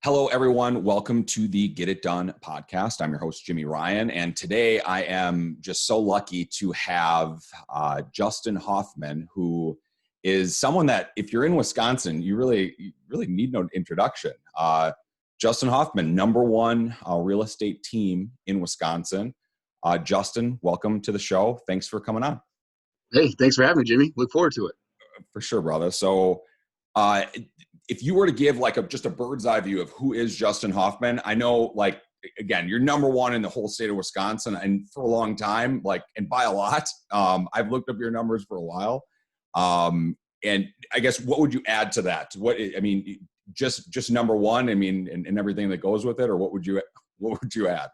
Hello, everyone. Welcome to the Get It Done podcast. I'm your host, Jimi Ryan, and today I am just so lucky to have Justin Hoffman, who is someone that, if you're in Wisconsin, you really need no introduction. Justin Hoffman, number one real estate team in Wisconsin. Justin, welcome to the show. Thanks for coming on. Hey, thanks for having me, Jimmy. Look forward to it. For sure, brother. So, if you were to give just a bird's eye view of who is Justin Hoffman, I know, again, you're number one in the whole state of Wisconsin, and for a long time, and by a lot. I've looked up your numbers for a while, and I guess what would you add to that? Just number one. And everything that goes with it, or what would you add?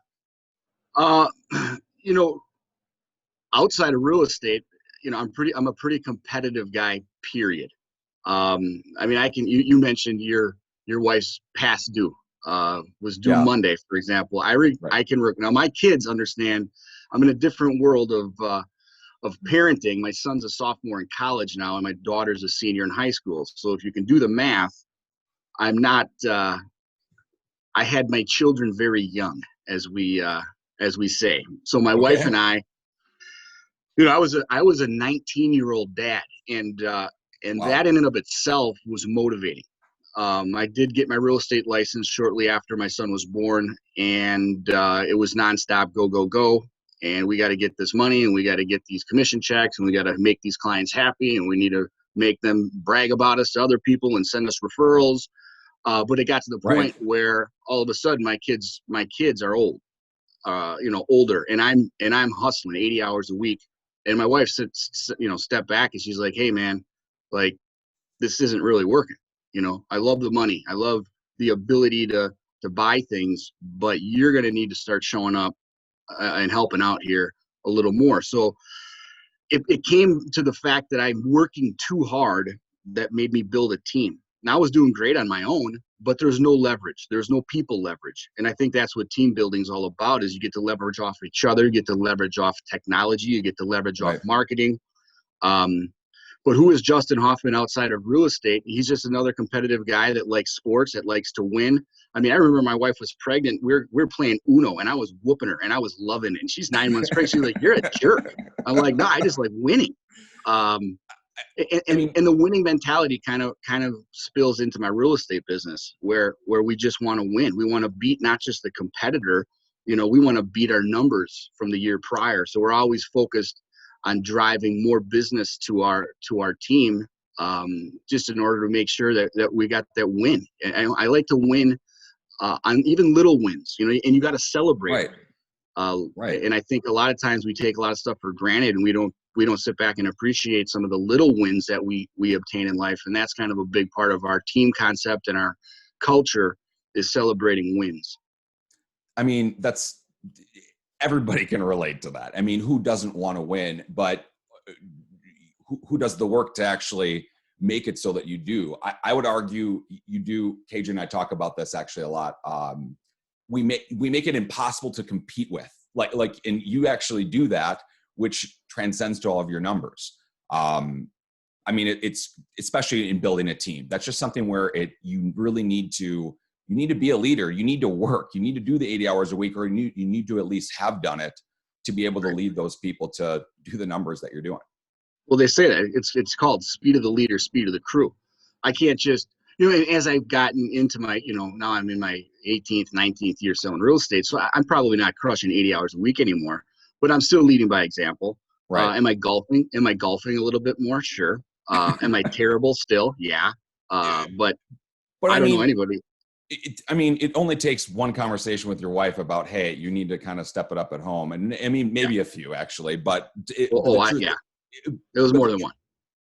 Outside of real estate, I'm a pretty competitive guy, period. You mentioned your wife's past due, was due Monday, for example. Now my kids understand I'm in a different world of parenting. My son's a sophomore in college now, and my daughter's a senior in high school. So if you can do the math, I had my children very young, as we say. So my wife and I, I was a 19-year-old dad, and wow. That in and of itself was motivating. I did get my real estate license shortly after my son was born, and it was nonstop, go, go, go. And we got to get this money, and we got to get these commission checks, and we got to make these clients happy, and we need to make them brag about us to other people and send us referrals. But it got to the point where all of a sudden my kids are old, older, and I'm hustling 80 hours a week. And my wife stepped back, and she's like, "Hey, man, this isn't really working. I love the money. I love the ability to buy things, but you're going to need to start showing up and helping out here a little more." So it came to the fact that I'm working too hard that made me build a team. Now I was doing great on my own, but there's no leverage. There's no people leverage. And I think that's what team building is all about, is you get to leverage off each other, you get to leverage off technology, you get to leverage off marketing. But who is Justin Hoffman outside of real estate? He's just another competitive guy that likes sports, that likes to win. I remember my wife was pregnant. We're playing Uno, and I was whooping her, and I was loving it. And she's 9 months pregnant. She's like, "You're a jerk." I'm like, "No, I just like winning." And the winning mentality kind of spills into my real estate business, where we just want to win. We want to beat not just the competitor. We want to beat our numbers from the year prior. So we're always focused on driving more business to our team, just in order to make sure that we got that win. And I like to win on even little wins, and you got to celebrate. And I think a lot of times we take a lot of stuff for granted, and we don't sit back and appreciate some of the little wins that we obtain in life. And that's kind of a big part of our team concept and our culture, is celebrating wins. Everybody can relate to that. Who doesn't want to win, but who does the work to actually make it so that you do? I would argue you do. KJ and I talk about this actually a lot. We make it impossible to compete with, and you actually do that, which transcends to all of your numbers. It's especially in building a team. That's just something where you really need to be a leader. You need to work. You need to do the 80 hours a week, or you need to at least have done it to be able to lead those people to do the numbers that you're doing. Well, they say that it's called speed of the leader, speed of the crew. I can't just, as I've gotten into my, now I'm in my 18th, 19th year selling real estate. So I'm probably not crushing 80 hours a week anymore, but I'm still leading by example. Am I golfing? Am I golfing a little bit more? Sure. Am I terrible still? Yeah. But I don't know anybody. It only takes one conversation with your wife about, hey, you need to kind of step it up at home. And maybe a few actually, but it was more than one.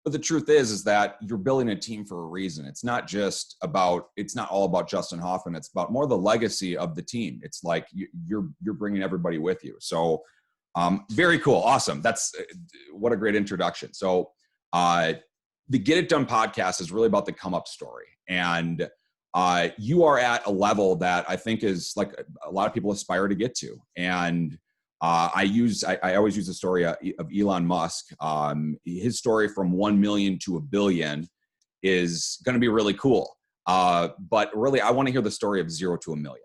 But the truth is that you're building a team for a reason. It's not all about Justin Hoffman. It's about more the legacy of the team. It's like you're bringing everybody with you. So very cool. Awesome. That's what a great introduction. So the Get It Done podcast is really about the come up story. And you are at a level that I think is like a lot of people aspire to get to. And I always use the story of Elon Musk. His story from 1 million to 1 billion is going to be really cool. But really, I want to hear the story of 0 to a million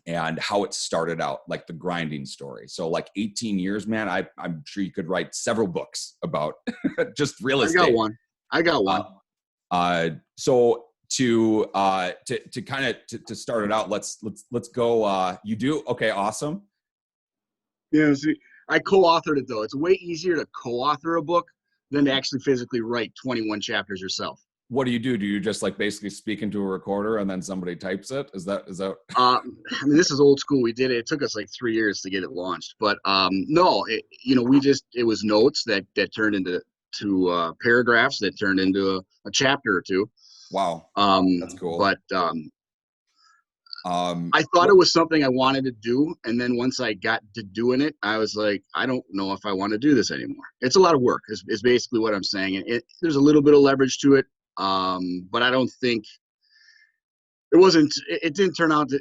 and how it started out, like the grinding story. So like 18 years, man, I'm sure you could write several books about just real estate. I got one. So to kind of to start it out, let's go. You do? Okay. Awesome. Yeah. See, I co-authored it though. It's way easier to co-author a book than to actually physically write 21 chapters yourself. What do? Do you just like basically speak into a recorder and then somebody types it? Is that? I mean, this is old school. We did it. It took us like 3 years to get it launched, but no, it was notes that turned into paragraphs that turned into a chapter or two. Wow, that's cool. But I thought it was something I wanted to do, and then once I got to doing it, I was like, I don't know if I want to do this anymore. It's a lot of work. Is basically what I'm saying. And there's a little bit of leverage to it, but I don't think it didn't turn out to,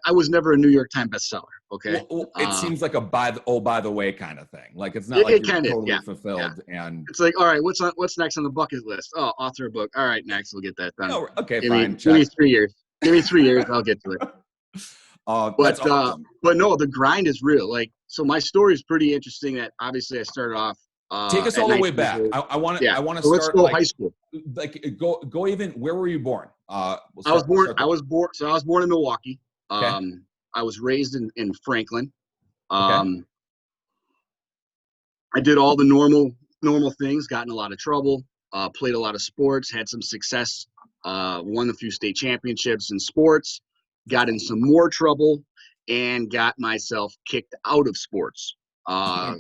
I was never a New York Times bestseller. Okay. Well, it seems like a by the way kind of thing. Like it's not like you're totally fulfilled. Yeah. And it's like, all right, what's next on the bucket list? Oh, author a book. All right, next we'll get that done. Oh, okay, fine. Give me 3 years. Give me 3 years. I'll get to it. That's awesome. But no, the grind is real. Like, so my story is pretty interesting. That obviously I started off. Take us all the way back. I want to start. Let's go high school. Like go even. Where were you born? I was born in Milwaukee. Okay. I was raised in Franklin. Okay. I did all the normal things. Got in a lot of trouble. Played a lot of sports. Had some success. Won a few state championships in sports. Got in some more trouble and got myself kicked out of sports.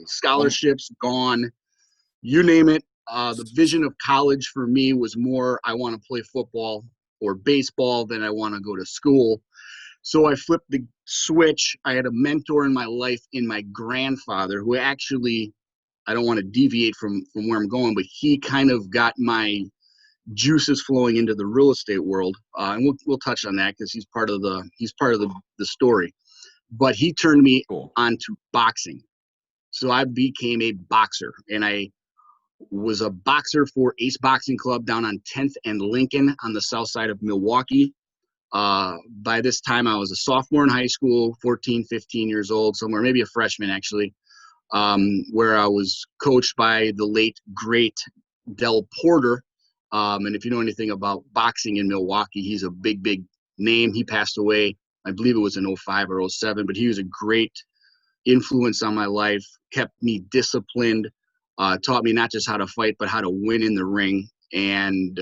Scholarships gone. You name it. The vision of college for me was more, I want to play football or baseball than I want to go to school. So I flipped the switch. I had a mentor in my life in my grandfather who actually, I don't want to deviate from where I'm going, but he kind of got my juices flowing into the real estate world. And we'll touch on that because he's part of the story. But he turned me onto boxing. So I became a boxer, and I was a boxer for Ace Boxing Club down on 10th and Lincoln on the south side of Milwaukee. By this time, I was a sophomore in high school, 14, 15 years old, somewhere, maybe a freshman actually, where I was coached by the late, great Del Porter. And if you know anything about boxing in Milwaukee, he's a big, big name. He passed away, I believe it was in 05 or 07, but he was a great influence on my life, kept me disciplined, taught me not just how to fight, but how to win in the ring. And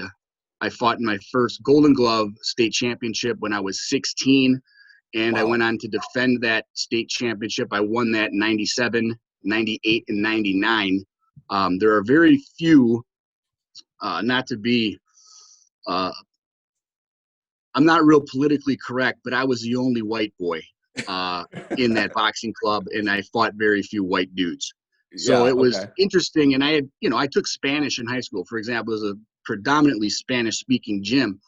I fought in my first Golden Glove state championship when I was 16. And I went on to defend that state championship. I won that in 97, 98, and 99. There are very few, not to be, I'm not real politically correct, but I was the only white boy in that boxing club, and I fought very few white dudes. So it was interesting. And I took Spanish in high school, for example. It was a predominantly Spanish speaking gym,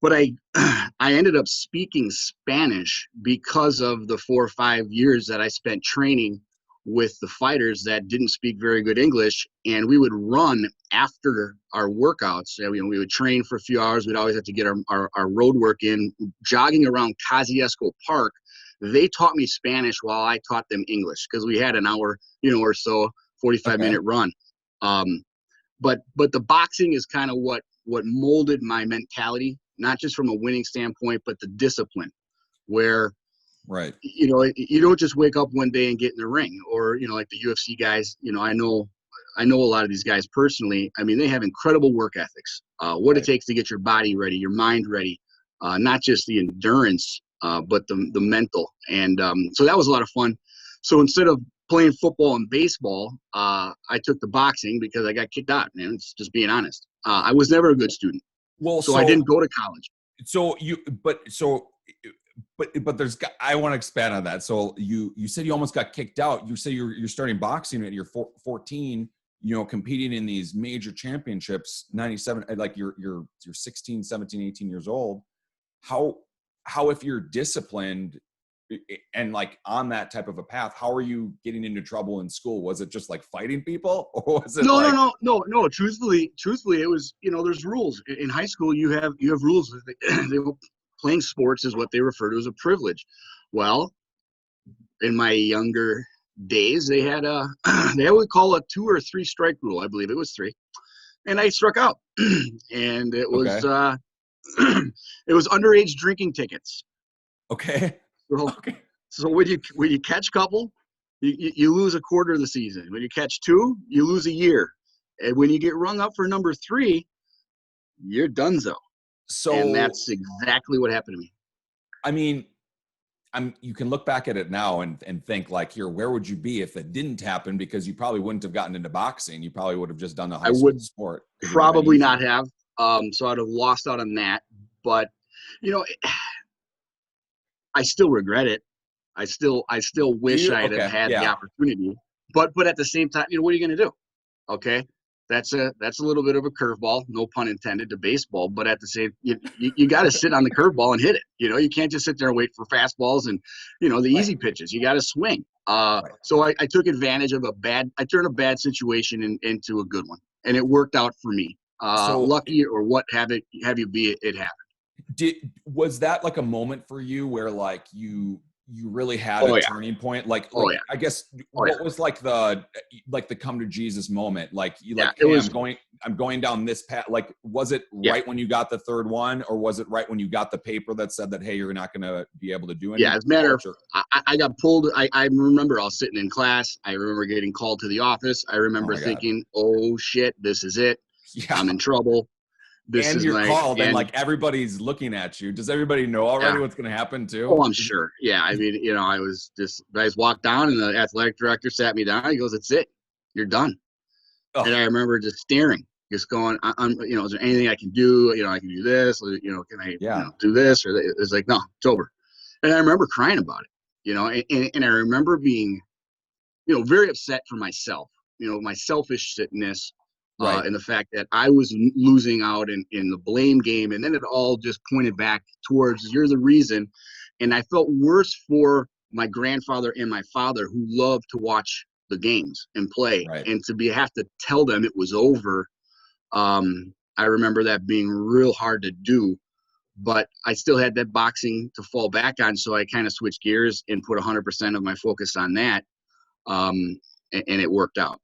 but I ended up speaking Spanish because of the 4 or 5 years that I spent training with the fighters that didn't speak very good English. And we would run after our workouts. We would train for a few hours. We'd always have to get our road work in, jogging around Kosciuszko Park. They taught me Spanish while I taught them English because we had an hour, or so, 45-minute run. But the boxing is kind of what molded my mentality, not just from a winning standpoint, but the discipline where, you don't just wake up one day and get in the ring, or, like the UFC guys, I know a lot of these guys personally. I mean, they have incredible work ethics, it takes to get your body ready, your mind ready, not just the endurance, but the mental. And so that was a lot of fun. So instead of playing football and baseball, I took the boxing because I got kicked out, man. It's just being honest. I was never a good student. So I didn't go to college. But there's, I want to expand on that. So you said you almost got kicked out. You say you're starting boxing at your 14, competing in these major championships, 97, like you're 16, 17, 18 years old. How, if you're disciplined, and like on that type of a path, how are you getting into trouble in school? Was it just like fighting people, or was it No, like, no. Truthfully, it was, there's rules in high school. You have rules. Playing sports is what they refer to as a privilege. Well, in my younger days, they had they would call a 2 or 3 strike rule. I believe it was 3, and I struck out, and it was okay, it was underage drinking tickets. okay, So, okay. so when you catch couple, you lose a quarter of the season. When you catch 2, you lose a year, and when you get rung up for number 3, you're donezo. And So, that's exactly what happened to me. I mean, you can look back at it now and think like, here, where would you be if it didn't happen? Because you probably wouldn't have gotten into boxing. You probably would have just done the I high school would sport. It would have been probably easier. not have. So I'd have lost out on that. But you know, I still regret it. I still Do wish you? I'd have Okay. had the Yeah. opportunity. But at the same time, what are you going to do? Okay, that's a little bit of a curveball, no pun intended, to baseball. But at the same, you got to sit on the curveball and hit it. You can't just sit there and wait for fastballs and the Right. easy pitches. You got to swing. Right. So I took advantage of I turned a bad situation into a good one, and it worked out for me. So Lucky or what have you be, it happened. was that like a moment for you where like you really had a Oh yeah, turning point? Like oh yeah, I guess oh yeah, what was like the come to Jesus moment? Like you yeah. like, It hey, was I'm going down this path. Like, was it yeah. right when you got the third one, or was it right when you got the paper that said that, hey, you're not going to be able to do any Yeah, as a matter of, sports? Or I got pulled. I remember I was sitting in class. I remember getting called to the office. I oh remember my God. thinking, "Oh shit, this is it. Yeah. I'm in trouble. This And is you're my called and and like everybody's looking at you. Does everybody know yeah. already what's going to happen Oh, too? I'm sure. Yeah, I mean, I just walked down, and the athletic director sat me down. He goes, "It's it. You're done." And Oh, I remember just staring, just going, "I'm, is there anything I can do? I can do this. Can I, yeah. do this?" Or it's like, no, it's over. And I remember crying about it. And I remember being very upset for myself, my selfishness, Right. and the fact that I was losing out in the blame game. And then it all just pointed back towards, you're the reason. And I felt worse for my grandfather and my father, who loved to watch the games and play, Right. and to have to tell them it was over. I remember that being real hard to do, but I still had that boxing to fall back on. So I kind of switched gears and put 100% of my focus on that, and it worked out.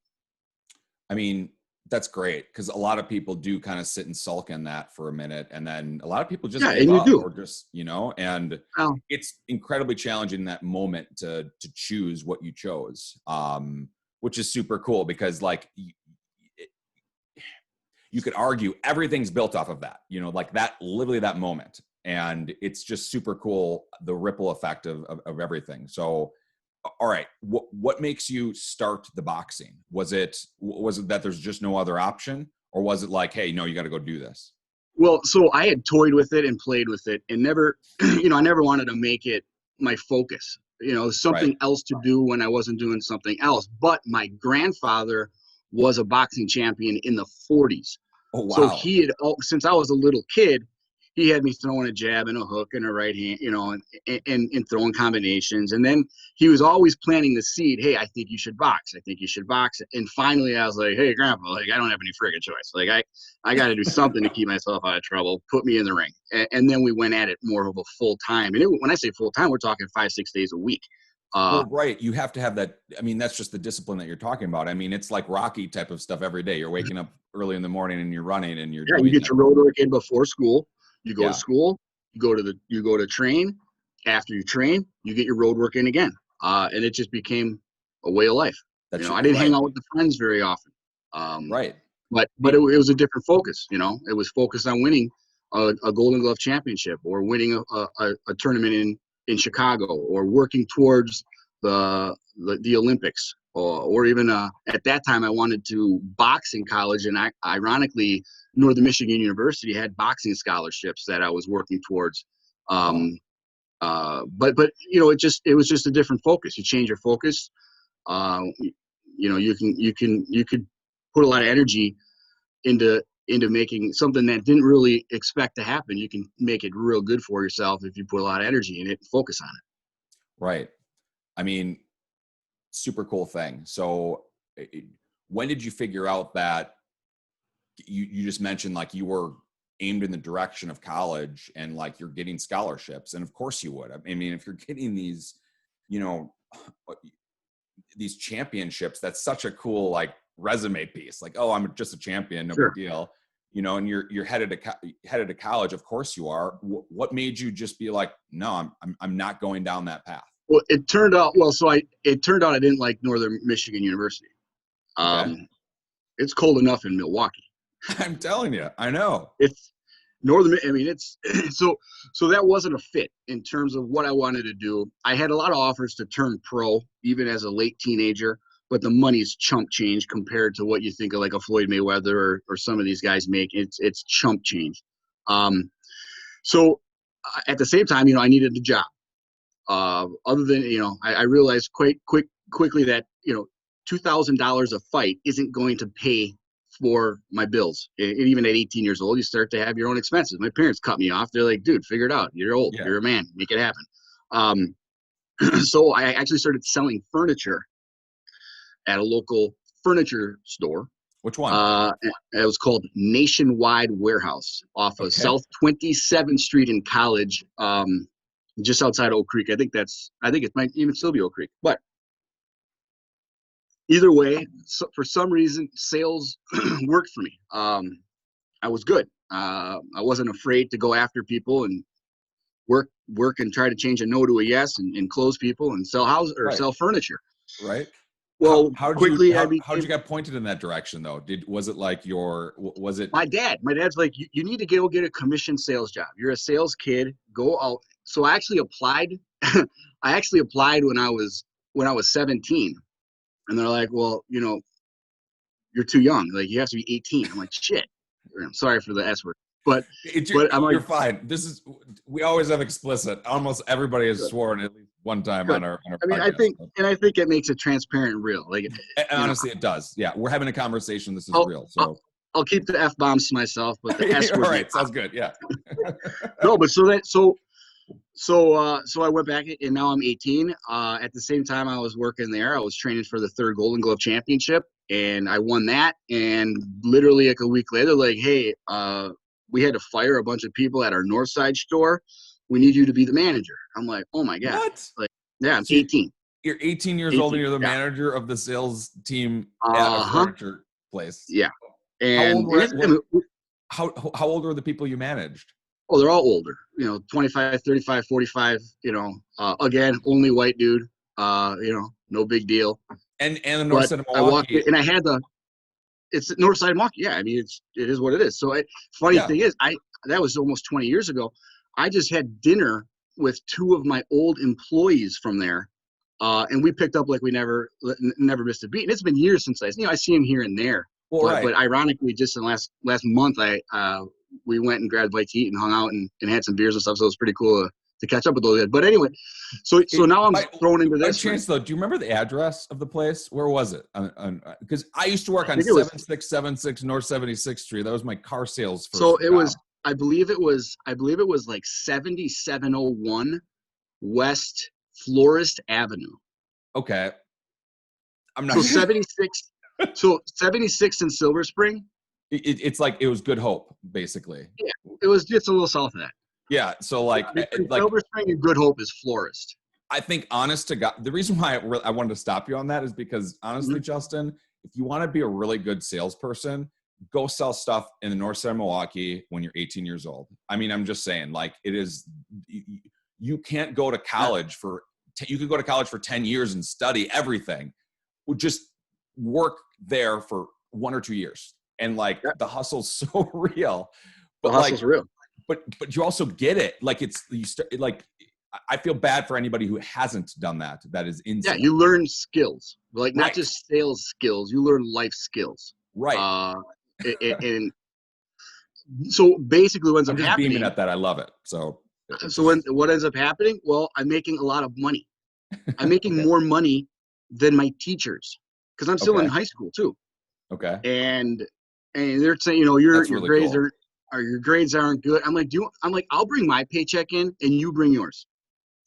I mean, that's great because a lot of people do kind of sit and sulk in that for a minute, and then a lot of people just Yeah, give and you up do. or just, and Well, it's incredibly challenging in that moment to choose what you chose, which is super cool because like you could argue everything's built off of that, like that, literally that moment, and it's just super cool, the ripple effect of everything. So all right, what makes you start the boxing? Was it that there's just no other option, or was it like, hey, no, you got to go do this? well, so I had toyed with it and played with it, and never, I never wanted to make it my focus. Right. Something else to do when I wasn't doing something else. But my grandfather was a boxing champion in the 40s. Oh So wow. he had, since I was a little kid, he had me throwing a jab and a hook and a right hand, and throwing combinations. And then he was always planting the seed. Hey, I think you should box. I think you should box. And finally, I was like, hey, Grandpa, like, I don't have any friggin' choice. Like, I got to do something to keep myself out of trouble. Put me in the ring. And then we went at it more of a full time. And when I say full time, we're talking 5-6 days a week. Well, right. You have to have that. I mean, that's just the discipline that you're talking about. I mean, it's like Rocky type of stuff every day. You're waking up early in the morning and you're running and you're Yeah, you doing get that. your road work in before school. You go to Yeah. school. You go to train. After you train, you get your road work in again. And it just became a way of life. That's I didn't hang right. out with the friends very often. Right. But it was a different focus. It was focused on winning a Golden Glove championship, or winning a tournament in Chicago, or working towards the Olympics, or even at that time I wanted to box in college, and ironically, Northern Michigan University had boxing scholarships that I was working towards. Wow. But it was just a different focus. You change your focus. Uh, you could put a lot of energy into making something that didn't really expect to happen. You can make it real good for yourself if you put a lot of energy in it and focus on it. Right. I mean, super cool thing. So when did you figure out that you just mentioned like you were aimed in the direction of college and like you're getting scholarships, and of course you would. I mean, if you're getting these, you know, these championships, that's such a cool like resume piece. Like, oh, I'm just a champion, no Sure. big deal. You know, and you're headed to college. Of course you are. What made you just be like, no, I'm not going down that path? Well, it turned out I didn't like Northern Michigan University. Okay. It's cold enough in Milwaukee. I'm telling you, I know. It's Northern. I mean, it's so that wasn't a fit in terms of what I wanted to do. I had a lot of offers to turn pro, even as a late teenager, but the money's chump change compared to what you think of like a Floyd Mayweather or some of these guys make. It's chump change. So at the same time, I needed a job. Other than I realized quickly that $2,000 a fight isn't going to pay for my bills. And even at 18 years old, you start to have your own expenses. My parents cut me off. They're like, dude, figure it out. You're old. Yeah. You're a man. Make it happen. So I actually started selling furniture at a local furniture store. Which one? It was called Nationwide Warehouse off of South 27th Street in College, just outside Oak Creek. I think it might even still be Oak Creek. But either way, so for some reason, sales worked for me. I was good. I wasn't afraid to go after people and work and try to change a no to a yes and close people and sell sell furniture. Right. Well, how'd you get pointed in that direction though? Was it my dad? My dad's like, you need to go get a commission sales job. You're a sales kid. Go out. So I actually applied. I actually applied when I was 17, and they're like, well, you're too young. Like you have to be 18. I'm like, shit. I'm sorry for the S word, but I'm like, you're fine. We always have explicit. Almost everybody has sworn at least one time on our I mean, podcast. I think it makes it transparent and real. Like, honestly, it does. Yeah, we're having a conversation. This is real. So I'll keep the F bombs to myself, but the S word. All right, sounds good. Yeah. No, but so I went back and now I'm 18. At the same time I was working there, I was training for the 3rd Golden Glove Championship, and I won that. And literally like a week later, like, hey, we had to fire a bunch of people at our Northside store. We need you to be the manager. I'm like, oh my God. What? Like, yeah, I'm 18. You're 18 years old and you're the manager of the sales team at a furniture place. Yeah. And how old were the people you managed? Oh, they're all older, 25, 35, 45, again, only white dude, no big deal. And the north side of Milwaukee. I walked in and I had it's the north side of Milwaukee. Yeah. I mean, it is what it is. So funny thing is that was almost 20 years ago. I just had dinner with 2 of my old employees from there. And we picked up like we never missed a beat. And it's been years since I see him here and there. Well, but ironically, just in the last month, we went and grabbed a bite to eat and hung out and had some beers and stuff. So it was pretty cool to catch up with those guys. But anyway, so now I'm thrown into this. By chance, though, do you remember the address of the place? Where was it? Because I used to work on 7676 North 76th Street. That was my car sales. So it was, I believe it was like 7701 West Florist Avenue. Okay. I'm not. So 76. So 76 in Silver Spring. It's like it was Good Hope, basically. Yeah, it was just a little south of that. Yeah, so like Silver Spring and Good Hope is Florist. I think, honest to God, the reason why I wanted to stop you on that is because, honestly, Justin, if you want to be a really good salesperson, go sell stuff in the north side of Milwaukee when you're 18 years old. I mean, I'm just saying, like, it is. You can't go to college you could go to college for 10 years and study everything. Just work there for 1 or 2 years. And like the hustle's so real, but the hustle's real. But you also get it. Like I feel bad for anybody who hasn't done that. That is insane. Yeah, you learn skills, like not just sales skills. You learn life skills. Right. And so basically, what ends up happening. Beaming at that, I love it. So what ends up happening? Well, I'm making a lot of money. I'm making more money than my teachers because I'm still in high school too. Okay. And they're saying, your grades cool. your grades aren't good. I'm like, I'll bring my paycheck in and you bring yours.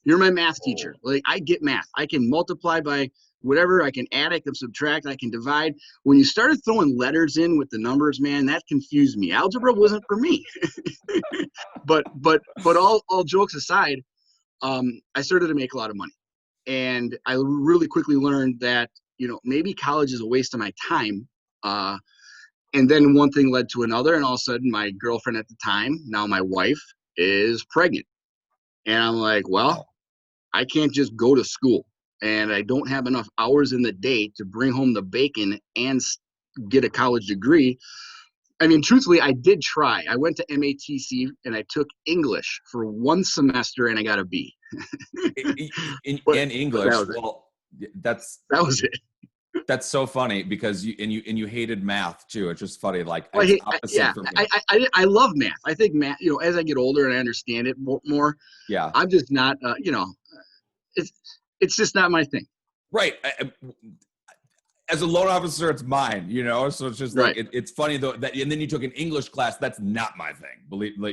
You're my math teacher. Oh. Like, I get math. I can multiply by whatever. I can add, I can subtract, I can divide. When you started throwing letters in with the numbers, man, that confused me. Algebra wasn't for me. but all jokes aside, I started to make a lot of money. And I really quickly learned that, maybe college is a waste of my time. And then one thing led to another, and all of a sudden my girlfriend at the time, now my wife, is pregnant. And I'm like, well, Wow. I can't just go to school, and I don't have enough hours in the day to bring home the bacon and get a college degree. I mean, truthfully, I did try. I went to MATC and I took English for one semester and I got a B. In but English, that was it. well, that's That was it. that's so funny because you hated math too. It's just funny, like Well, it's opposite for me. I love math. I think math, as I get older and I understand it more, Yeah, I'm just not, it's just not my thing. right. As a loan officer, it's mine, so it's just like Right. it's funny though that, and then you took an English class. That's not my thing,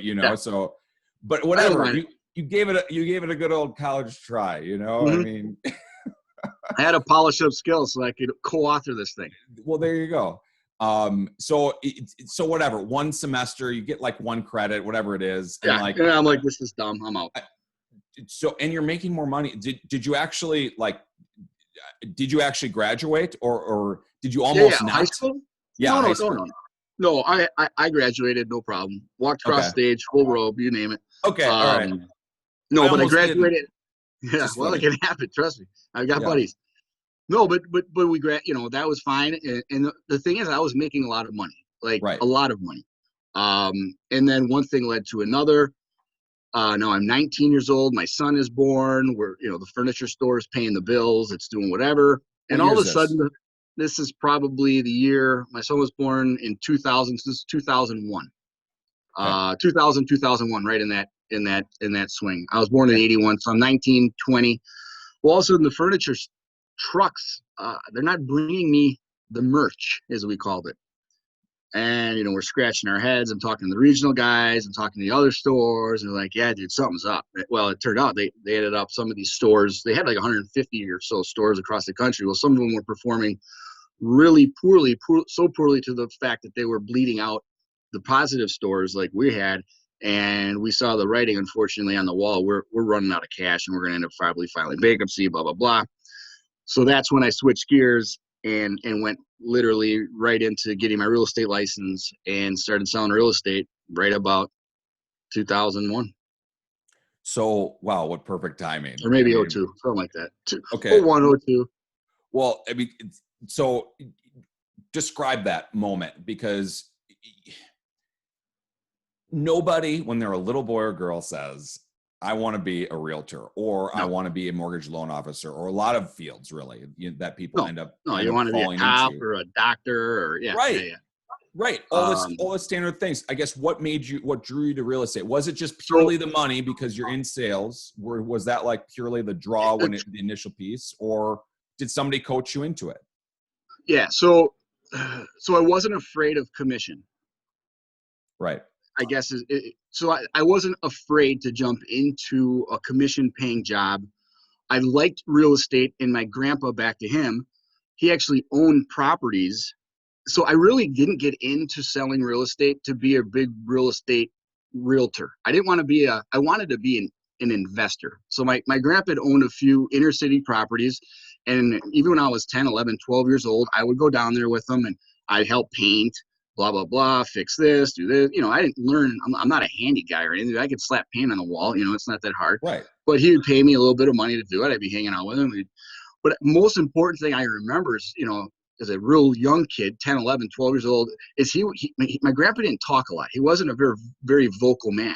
Yeah. so, but I don't whatever, mind it. you gave it a good old college try, I Mhm. mean. I had to polish up skills so I could co-author this thing. Well, there you go. So whatever, one semester you get like one credit, whatever it is, and Yeah. like, And I'm like, this is dumb. I'm out. so, and you're making more money. Did you actually graduate, or did you Yeah. almost High not? school? Yeah, No, high no, no, school. no, no. No, I graduated, no problem. Walked across Okay. stage, full robe, you name it. Okay. All right. No, I but I almost didn't. graduated. Yeah, Just well, it funny. can happen. Trust me, I've got Yeah. buddies. No, but we that was fine. And the thing is, I was making a lot of money, like Right. a lot of money. And then one thing led to another. Now I'm 19 years old. My son is born. The furniture store is paying the bills. It's doing whatever. What And year all of is a this? sudden, this is probably the year my son was born in 2000. This is 2001. Okay. 2000, 2001, right in that swing. I was born in Okay. 81, so I'm 19, 20. Well, also in the furniture trucks, they're not bringing me the merch, as we called it. And, we're scratching our heads. I'm talking to the regional guys. I'm talking to the other stores. And they're like, yeah, dude, something's up. Well, it turned out they ended up, some of these stores, they had like 150 or so stores across the country. Well, some of them were performing really poorly, so poorly to the fact that they were bleeding out the positive stores like we had. And we saw the writing, unfortunately, on the wall. We're running out of cash and we're going to end up probably filing bankruptcy, blah, blah, blah. So that's when I switched gears and went literally right into getting my real estate license and started selling real estate right about 2001. So, wow, what perfect timing. Or maybe 02, something like that. Okay. 01, 02. Well, I mean, so describe that moment, because nobody, when they're a little boy or girl, says, I want to be a realtor, or I No, want to be a mortgage loan officer, or a lot of fields really that people no, end up no. You want to be a falling cop into. or a doctor or yeah. Right. Right. All Um, the standard things. I guess what drew you to real estate? Was it just so purely the money because you're in sales? Was that like purely the draw the initial piece, or did somebody coach you into it? yeah, so I wasn't afraid of commission. Right. I guess so. I wasn't afraid to jump into a commission paying job. I liked real estate, and my grandpa, back to him, he actually owned properties. So I really didn't get into selling real estate to be a big real estate realtor. I didn't want to be I wanted to be an investor. So my grandpa had owned a few inner city properties. And even when I was 10, 11, 12 years old, I would go down there with them and I'd help paint, blah, blah, blah, fix this, do this. I didn't learn, I'm not a handy guy or anything. I could slap paint on the wall, it's not that hard. Right. But he would pay me a little bit of money to do it. I'd be hanging out with him. But most important thing I remember is, as a real young kid, 10, 11, 12 years old, is my grandpa didn't talk a lot. He wasn't a very, very vocal man,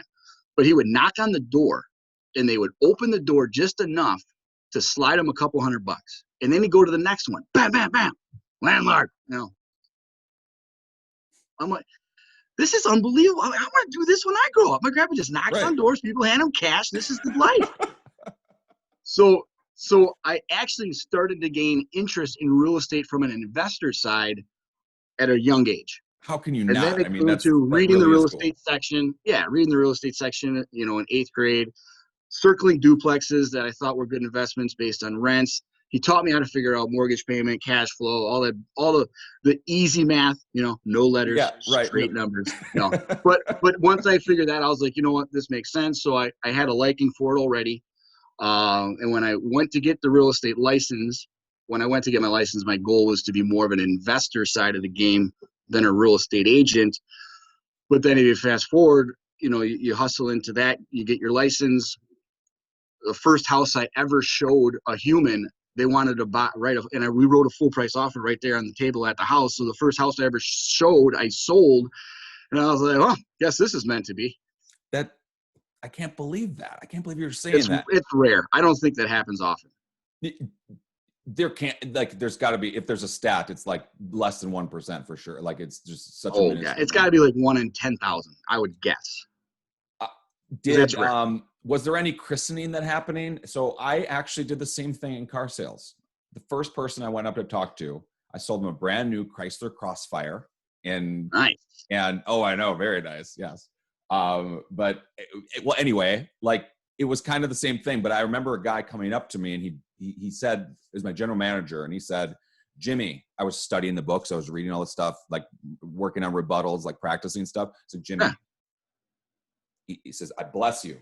but he would knock on the door and they would open the door just enough to slide him a couple $100. And then he'd go to the next one. Bam, bam, bam. Landlord. I'm like, this is unbelievable. I want to do this when I grow up. My grandpa just knocks on doors. People hand him cash. This is the life. So I actually started to gain interest in real estate from an investor side at a young age. How can you And then not? it I mean, grew to that reading the really real is cool. estate section. Yeah, reading the real estate section, in 8th grade. circling duplexes that I thought were good investments based on rents. He taught me how to figure out mortgage payment, cash flow, all the easy math, no letters, Yeah, right. straight numbers. But once I figured that, I was like, you know what, this makes sense. So I had a liking for it already. And when I went to get the real estate license, when I went to get my license, my goal was to be more of an investor side of the game than a real estate agent. But then if you fast forward, you hustle into that, you get your license. The first house I ever showed a human, they wanted to buy we wrote a full price offer right there on the table at the house. So the first house I ever showed, I sold, and I was like, oh, guess this is meant to be. I can't believe that. I can't believe you're saying that. It's rare. I don't think that happens often. There's got to be, if there's a stat, it's like less than 1% for sure. Like it's just such a yeah, it's got to be like 1 in 10,000, I would guess. Was there any christening that happening? So I actually did the same thing in car sales. The first person I went up to talk to, I sold him a brand new Chrysler Crossfire. Nice. And oh, I know, very nice. Yes. But anyway, like it was kind of the same thing. But I remember a guy coming up to me, and he said, it was my general manager, and he said, Jimmy, I was studying the books, I was reading all this stuff, like working on rebuttals, like practicing stuff. So Jimmy, he says, I bless you.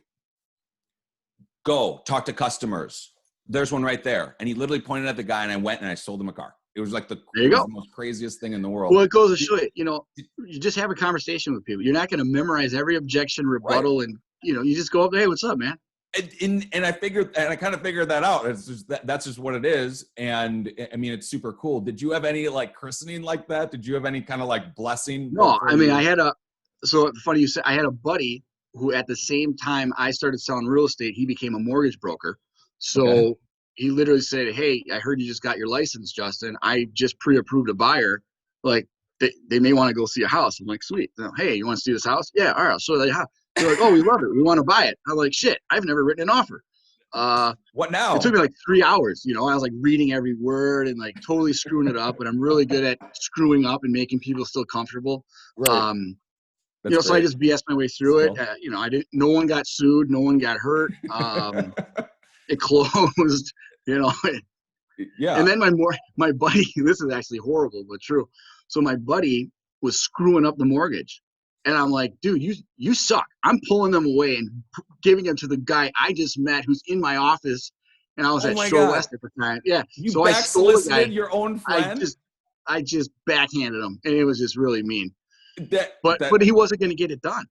Go talk to customers. There's one right there. And he literally pointed at the guy, and I went and I sold him a car. It was like the most craziest thing in the world. Well, it goes to show you, you just have a conversation with people. You're not going to memorize every objection, rebuttal, right. And you just go up, hey, what's up, man? And I kind of figured that out. It's just that's just what it is. And I mean, it's super cool. Did you have any like christening like that? Did you have any kind of like blessing? No, I mean, so funny you said, I had a buddy who at the same time I started selling real estate, he became a mortgage broker. So he literally said, hey, I heard you just got your license, Justin. I just pre-approved a buyer. Like they may want to go see a house. I'm like, sweet. Hey, you want to see this house? Yeah. All right. So they're like, oh, we love it. We want to buy it. I'm like, shit, I've never written an offer. What now? It took me like 3 hours. I was like reading every word and like totally screwing it up. But I'm really good at screwing up and making people still comfortable. Right. So I just BS my way through it. No one got sued. No one got hurt. It closed, Yeah. And then my buddy, this is actually horrible, but true. So my buddy was screwing up the mortgage. And I'm like, dude, you suck. I'm pulling them away and giving them to the guy I just met who's in my office. And I was at Shore West at the time. Yeah. So I solicited your own friend? I just backhanded him. And it was just really mean. But he wasn't going to get it done.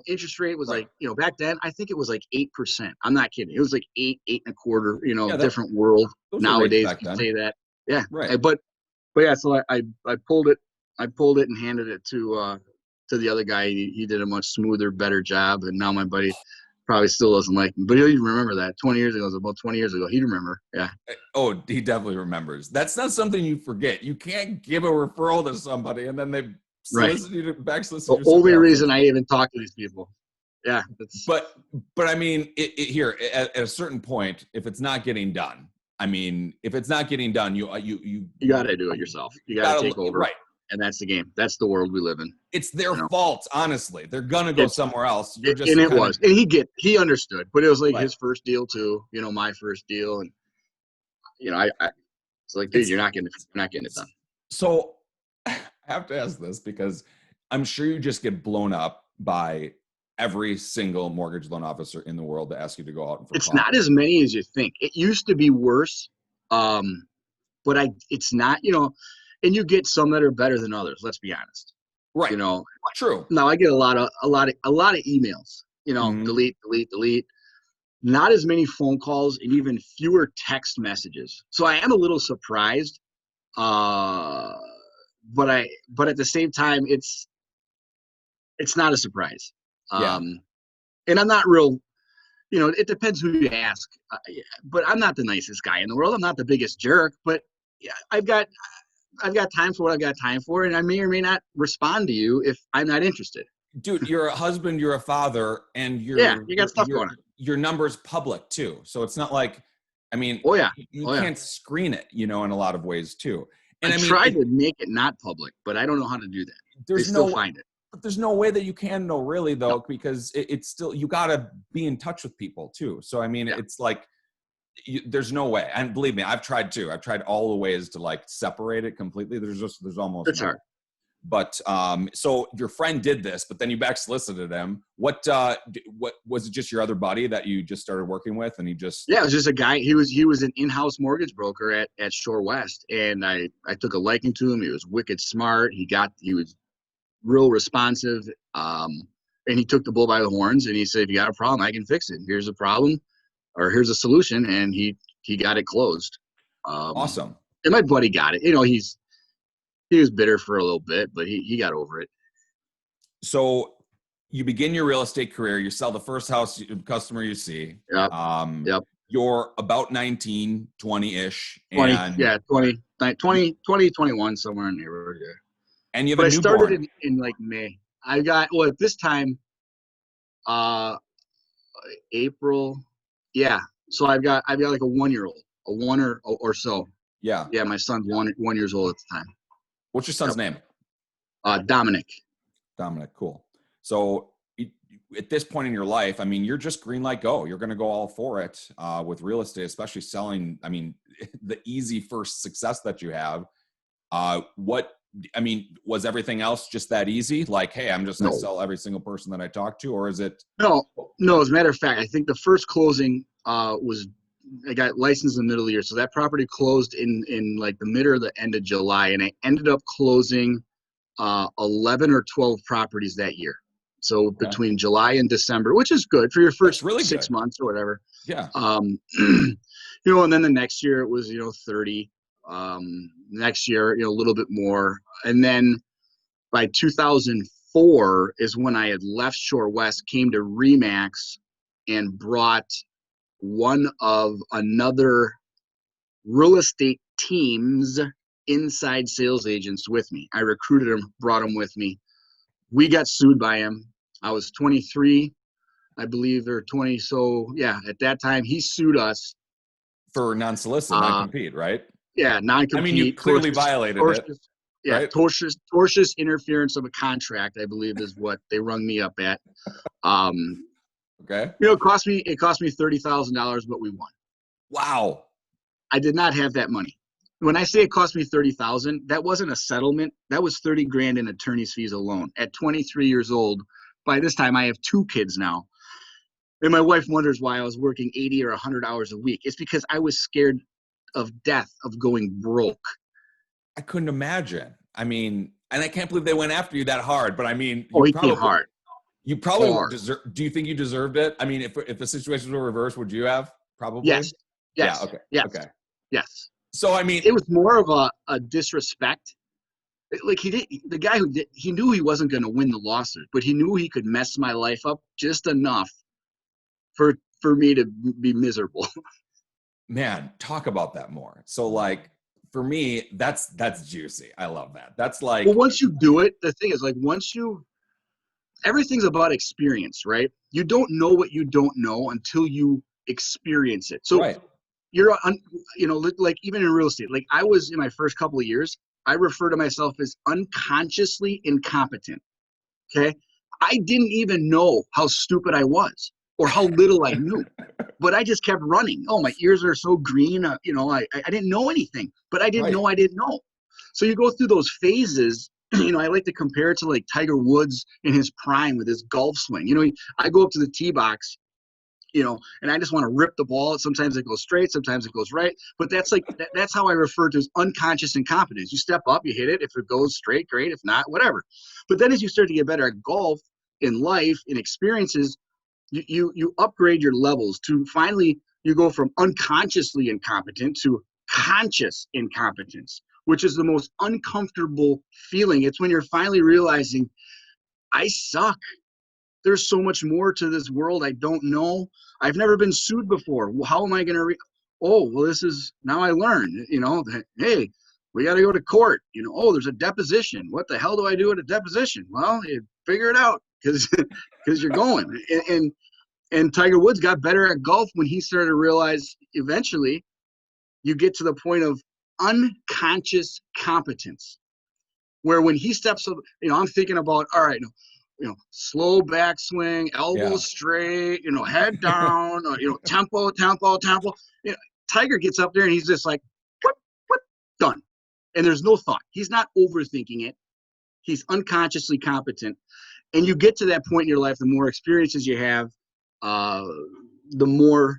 Interest rate was right. Like, back then, I think it was like 8%. I'm not kidding. It was like 8.25%, different world. Nowadays, you can say that. Yeah. Right. But yeah, so I pulled it and handed it to the other guy. He did a much smoother, better job. And now my buddy probably still doesn't like me, but he'll remember that 20 years ago. It was about 20 years ago. He'd remember. Yeah. Oh, he definitely remembers. That's not something you forget. You can't give a referral to somebody and then they solicit you to the only reason I even talk to these people. Yeah. But I mean, here at a certain point, if it's not getting done, you got to do it yourself. You got to take over. Right. And that's the game. That's the world we live in. It's their fault, honestly. They're gonna go somewhere else. And he understood, but it was like his first deal too. My first deal, and it's like, dude, you're not getting it done. So I have to ask this because I'm sure you just get blown up by every single mortgage loan officer in the world to ask you to go out. It's not as many as you think. It used to be worse, but it's not. And you get some that are better than others. Let's be honest. Right. True. Now I get a lot of emails. Mm-hmm. Delete. Not as many phone calls and even fewer text messages. So I am a little surprised. But at the same time, it's not a surprise. Yeah. And I'm not real. It depends who you ask. But I'm not the nicest guy in the world. I'm not the biggest jerk. But yeah, I've got time for what I've got time for, and I may or may not respond to you if I'm not interested. Dude, you're a husband, you're a father, and you got stuff going on. Your number's public too, so it's not like, you can't screen it, in a lot of ways too. And I tried to make it not public, but I don't know how to do that. They still find it. But there's no way that you can know really though, No. because it's still, you got to be in touch with people too. So, I mean, Yeah. it's like, there's no way. And believe me, I've tried too. I've tried all the ways to like separate it completely. There's almost It's no way. hard. But so your friend did this, but then you back solicited him. What was it? Just your other buddy that you just started working with, and he just Yeah, it was just a guy. He was an in-house mortgage broker at Shore West, and I took a liking to him. He was wicked smart. He was real responsive, and he took the bull by the horns, and he said, "If you got a problem, I can fix it. Here's a problem, or here's a solution," and he got it closed. awesome. And my buddy got it. You know, he was bitter for a little bit, but he got over it. So you begin your real estate career. You sell the first house customer you see. Yep. Yep. You're about 19, 20-ish. 20, And yeah, 20, 21, somewhere in the neighborhood. Yeah. and you have But a I started newborn. in like May. I got, well, at this time, April. Yeah. So I've got like a 1 year old, a one or so. Yeah. Yeah. My son's 1 years old at the time. What's your son's name? Dominic. Dominic. Cool. So at this point in your life, I mean, you're just green light go. You're going to go all for it with real estate, especially selling. I mean, the easy first success that you have. Was everything else just that easy? Like, hey, I'm just going to sell every single person that I talk to, or is it? No. As a matter of fact, I think the first closing was, I got licensed in the middle of the year. So that property closed in like the mid or the end of July. And I ended up closing 11 or 12 properties that year. So between July and December, which is good for your first really 6 months or whatever. Yeah. And then the next year it was, 30. Next year, a little bit more. And then by 2004 is when I had left Shore West, came to Remax, and brought one of another real estate team's inside sales agents with me. I recruited him, brought him with me. We got sued by him. I was 23, I believe, or 20. So yeah, at that time he sued us for non-solicit, non-compete, right? Yeah, non-compete. I mean, you clearly violated it. Yeah, right? tortious interference of a contract, I believe, is what they rung me up at. Okay. It cost me $30,000, but we won. Wow. I did not have that money. When I say it cost me $30,000, that wasn't a settlement. That was $30,000 in attorney's fees alone. At 23 years old, by this time I have 2 kids now, and my wife wonders why I was working 80 or 100 hours a week. It's because I was scared of death, of going broke. I couldn't imagine. I mean, and I can't believe they went after you that hard. But I mean, he came hard. You probably hard. Do you think you deserved it? I mean, if the situations were reversed, would you have? Probably. Yes. Yeah. Okay. Yes. Okay. Yes. So I mean, it was more of a disrespect. Like the guy he knew he wasn't going to win the lawsuit, but he knew he could mess my life up just enough for me to be miserable. Man, talk about that more. So like for me, that's juicy. I love that. That's like, well, once you do it, the thing is, like, everything's about experience, right? You don't know what you don't know until you experience it. So right. You're like even in real estate, like I was in my first couple of years, I refer to myself as unconsciously incompetent. Okay. I didn't even know how stupid I was or how little I knew, but I just kept running. Oh, my ears are so green. I didn't know anything, but I didn't know I didn't know. So you go through those phases. I like to compare it to like Tiger Woods in his prime with his golf swing. I go up to the tee box, and I just want to rip the ball. Sometimes it goes straight, sometimes it goes right. But that's how I refer to as unconscious incompetence. You step up, you hit it. If it goes straight, great. If not, whatever. But then as you start to get better at golf, in life, in experiences, you upgrade your levels to finally you go from unconsciously incompetent to conscious incompetence, which is the most uncomfortable feeling. It's when you're finally realizing I suck. There's so much more to this world I don't know. I've never been sued before. Well, how am I going to this is, now I learned, that, hey, we got to go to court. There's a deposition. What the hell do I do at a deposition? Well, you figure it out because you're going. And Tiger Woods got better at golf when he started to realize eventually you get to the point of unconscious competence. Where when he steps up, I'm thinking about, all right, slow backswing, elbow straight, head down, tempo. Tiger gets up there and he's just like, what, done. And there's no thought. He's not overthinking it. He's unconsciously competent. And you get to that point in your life, the more experiences you have, the more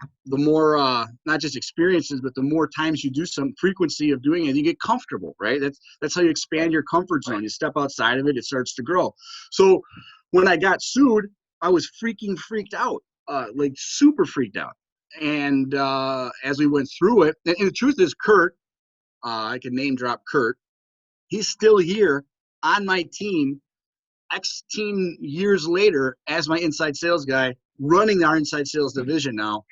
not just experiences, but the more times you do some frequency of doing it, you get comfortable, right? That's how you expand your comfort zone. You step outside of it, it starts to grow. So when I got sued, I was freaked out, like super freaked out. And as we went through it, and the truth is, Kurt, I can name drop Kurt. He's still here on my team, 16 years later, as my inside sales guy, running our inside sales division now.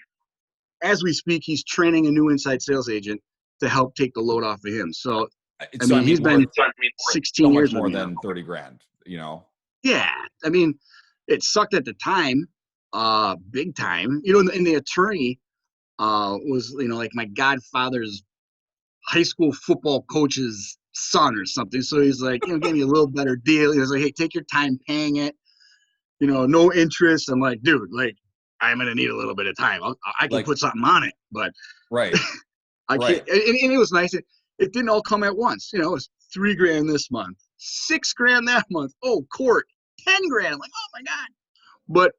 As we speak, he's training a new inside sales agent to help take the load off of him. So, he's been 16 so years much more with me than now. 30 grand, Yeah. It sucked at the time, big time. And the attorney was, like my godfather's high school football coach's son or something. So he's like, give me a little better deal. He was like, hey, take your time paying it. No interest. I'm like, dude, like, I'm going to need a little bit of time. I can put something on it, but right. I can't. And it was nice. It didn't all come at once. It was $3,000 this month, $6,000 that month. Oh, court, 10 grand. I'm like, oh my God.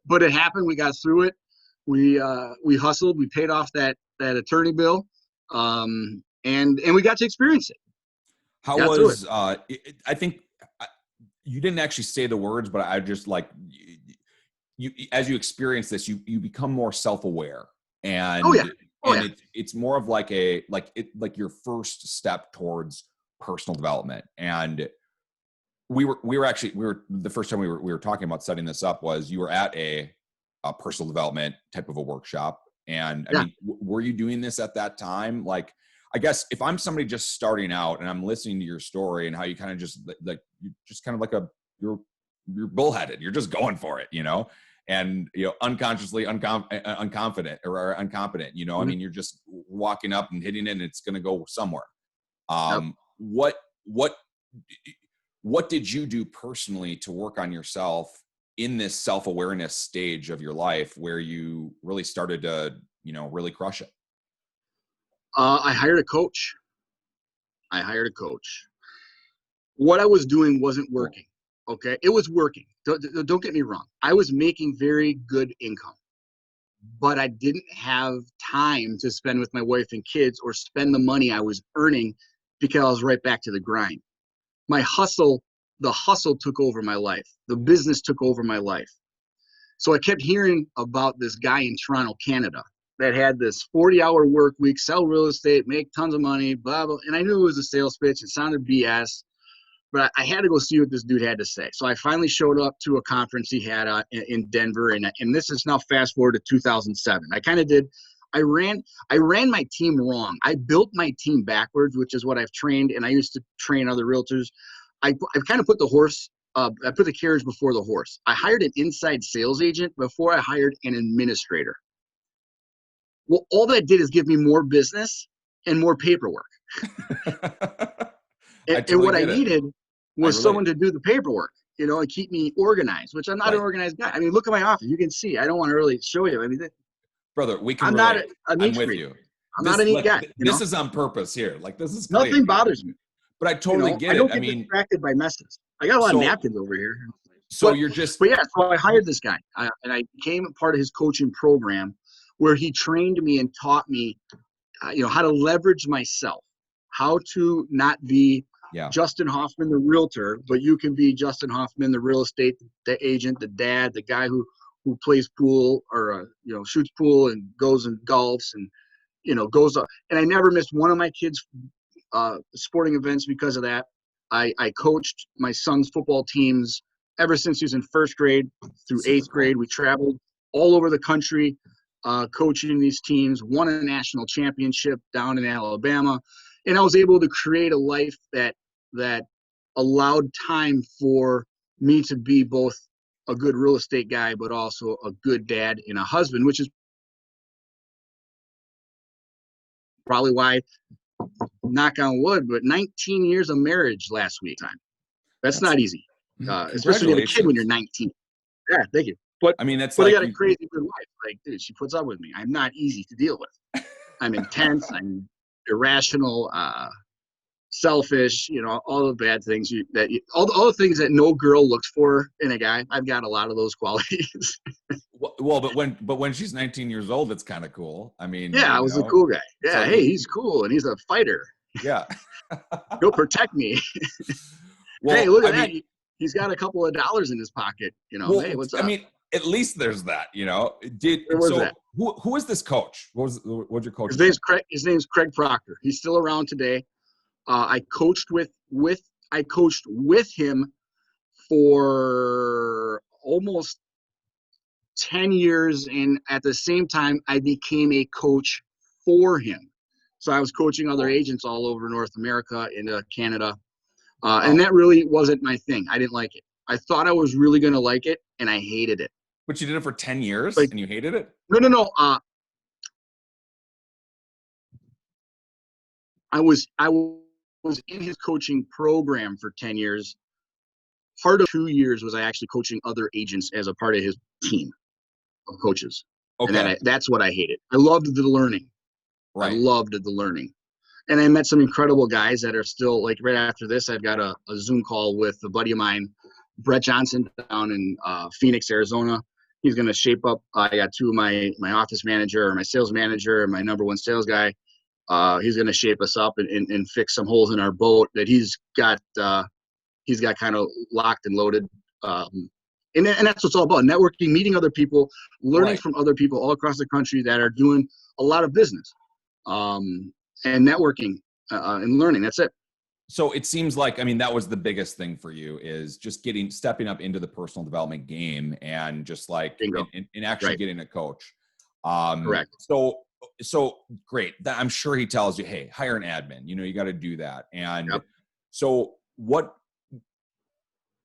But it happened. We got through it. We hustled. We paid off that attorney bill. And we got to experience it. How was, I think you didn't actually say the words, but I just like you as you experience this, you become more self-aware, and it's more of like your first step towards personal development. And we were the first time we were talking about setting this up was you were at a personal development type of a workshop. And I mean, were you doing this at that time? Like, I guess if I'm somebody just starting out and I'm listening to your story and how you kind of just like, you just kind of like you're bullheaded, you're just going for it, and, unconsciously unconfident or incompetent, Mm-hmm. I mean, you're just walking up and hitting it and it's going to go somewhere. What did you do personally to work on yourself in this self-awareness stage of your life where you really started to, really crush it? I hired a coach. What I was doing wasn't working. Okay. It was working. Don't get me wrong. I was making very good income, but I didn't have time to spend with my wife and kids or spend the money I was earning because I was right back to the grind. The hustle took over my life. The business took over my life. So I kept hearing about this guy in Toronto, Canada, that had this 40-hour work week, sell real estate, make tons of money, blah, blah. And I knew it was a sales pitch. It sounded BS, but I had to go see what this dude had to say. So I finally showed up to a conference he had in Denver. And this is now fast forward to 2007. I kind of did. I ran my team wrong. I built my team backwards, which is what I've trained. And I used to train other realtors. I've kind of put I put the carriage before the horse. I hired an inside sales agent before I hired an administrator. Well, all that did is give me more business and more paperwork. And what I needed was someone to do the paperwork, and keep me organized, which I'm not an organized guy. I mean, look at my office. You can see. I don't want to really show you. I mean, brother, we can I'm relate. not a neat I'm with freak. you. I'm not a neat guy. This is on purpose here. Like, this is clear. Nothing bothers me. But I totally get it. I don't get distracted by messes. I got a lot of napkins over here. So I hired this guy, and I became a part of his coaching program, where he trained me and taught me, how to leverage myself, how to not be Justin Hoffman, the realtor, but you can be Justin Hoffman, the real estate, the agent, the dad, the guy who plays pool or shoots pool and goes and golfs and goes up. And I never missed one of my kids' sporting events because of that. I coached my son's football teams ever since he was in first grade through eighth grade. We traveled all over the country coaching these teams, won a national championship down in Alabama. And I was able to create a life that allowed time for me to be both a good real estate guy, but also a good dad and a husband, which is probably why, knock on wood, but 19 years of marriage last week time. That's not easy, especially when you have a kid when you're 19. Yeah, thank you. But I mean, that's I like got a crazy good wife. Like, dude, she puts up with me. I'm not easy to deal with. I'm intense. I'm irrational, selfish. All the bad things all the things that no girl looks for in a guy. I've got a lot of those qualities. well, but when she's 19 years old, it's kind of cool. I mean, Yeah, I was a cool guy. Yeah, so hey, he's cool and he's a fighter. Yeah. He'll protect me. Hey, Well, look at I that. mean, He's got a couple of dollars in his pocket. Hey, well, what's I up? mean, at least there's that. Where was that? Who is this coach? What's your coach's His name? name's Craig. His name's Craig Proctor. He's still around today. I coached with him for almost 10 years, and at the same time I became a coach for him. So I was coaching other agents all over North America, into Canada, and that really wasn't my thing. I didn't like it. I thought I was really going to like it, and I hated it. But you did it for 10 years Like, and you hated it? no. I was in his coaching program for 10 years. Part of 2 years was I actually coaching other agents as a part of his team of coaches. Okay. And that's what I hated. I loved the learning. Right. I loved the learning. And I met some incredible guys that are still, like, right after this, I've got a Zoom call with a buddy of mine, Brett Johnson, down in Phoenix, Arizona. He's going to shape up. I got two of my office manager, my sales manager, and my number one sales guy. He's going to shape us up and fix some holes in our boat that he's got kind of locked and loaded. And that's what it's all about: networking, meeting other people, learning from other people all across the country that are doing a lot of business, and networking and learning. That's it. So it seems like, I mean, that was the biggest thing for you, is just stepping up into the personal development game, and just like, and actually getting a coach. Correct. So great. I'm sure he tells you, hey, hire an admin, you got to do that. And so what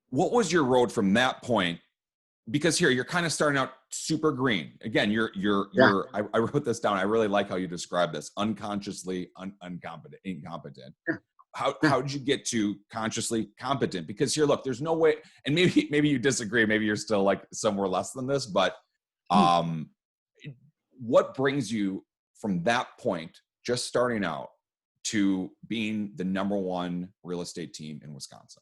was your road from that point? Because here you're kind of starting out super green. Again, I wrote this down. I really like how you describe this: unconsciously incompetent. How did you get to consciously competent? Because here, look, there's no way, and maybe you disagree. Maybe you're still like somewhere less than this, but what brings you from that point, just starting out, to being the number one real estate team in Wisconsin?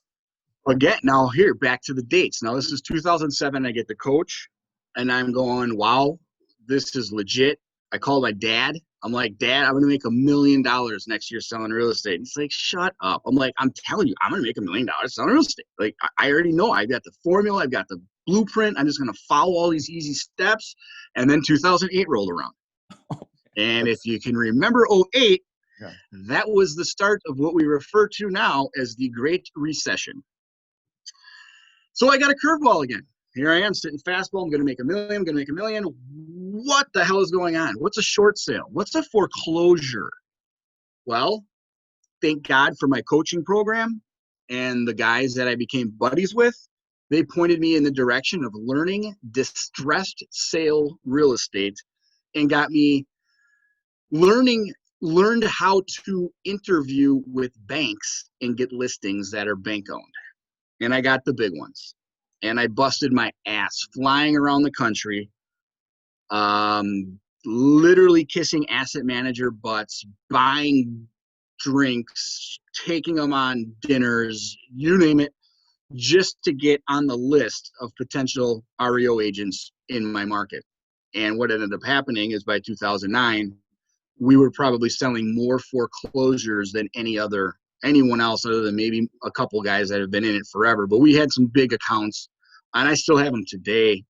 Again, now here, back to the dates. Now this is 2007. I get the coach, and I'm going, wow, this is legit. I called my dad. I'm like, Dad, I'm going to make $1 million next year selling real estate. And he's like, shut up. I'm like, I'm telling you, I'm going to make $1 million selling real estate. Like, I already know. I got the formula. I've got the blueprint. I'm just going to follow all these easy steps. And then 2008 rolled around. And if you can remember 2008, that was the start of what we refer to now as the Great Recession. So I got a curveball again. Here I am sitting fastball. I'm going to make $1 million. I'm going to make $1 million. What the hell is going on? What's a short sale? What's a foreclosure? Well, thank God for my coaching program and the guys that I became buddies with. They pointed me in the direction of learning distressed sale real estate, and got me learned how to interview with banks and get listings that are bank owned. And I got the big ones, and I busted my ass flying around the country, literally kissing asset manager butts, buying drinks, taking them on dinners, you name it, just to get on the list of potential REO agents in my market. And what ended up happening is by 2009, we were probably selling more foreclosures than anyone else, other than maybe a couple guys that have been in it forever. But we had some big accounts, and I still have them today.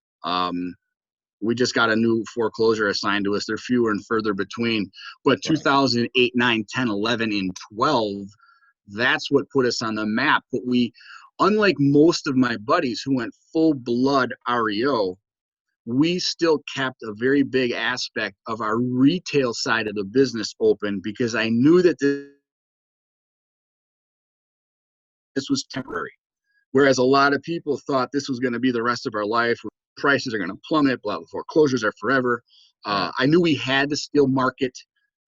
We just got a new foreclosure assigned to us. They're fewer and further between. But 2008, 9, 10, 11, and 12, that's what put us on the map. But unlike most of my buddies who went full blood REO, we still kept a very big aspect of our retail side of the business open, because I knew that this was temporary. Whereas a lot of people thought this was going to be the rest of our life. Prices are going to plummet, blah, blah, foreclosures are forever. I knew we had to still market,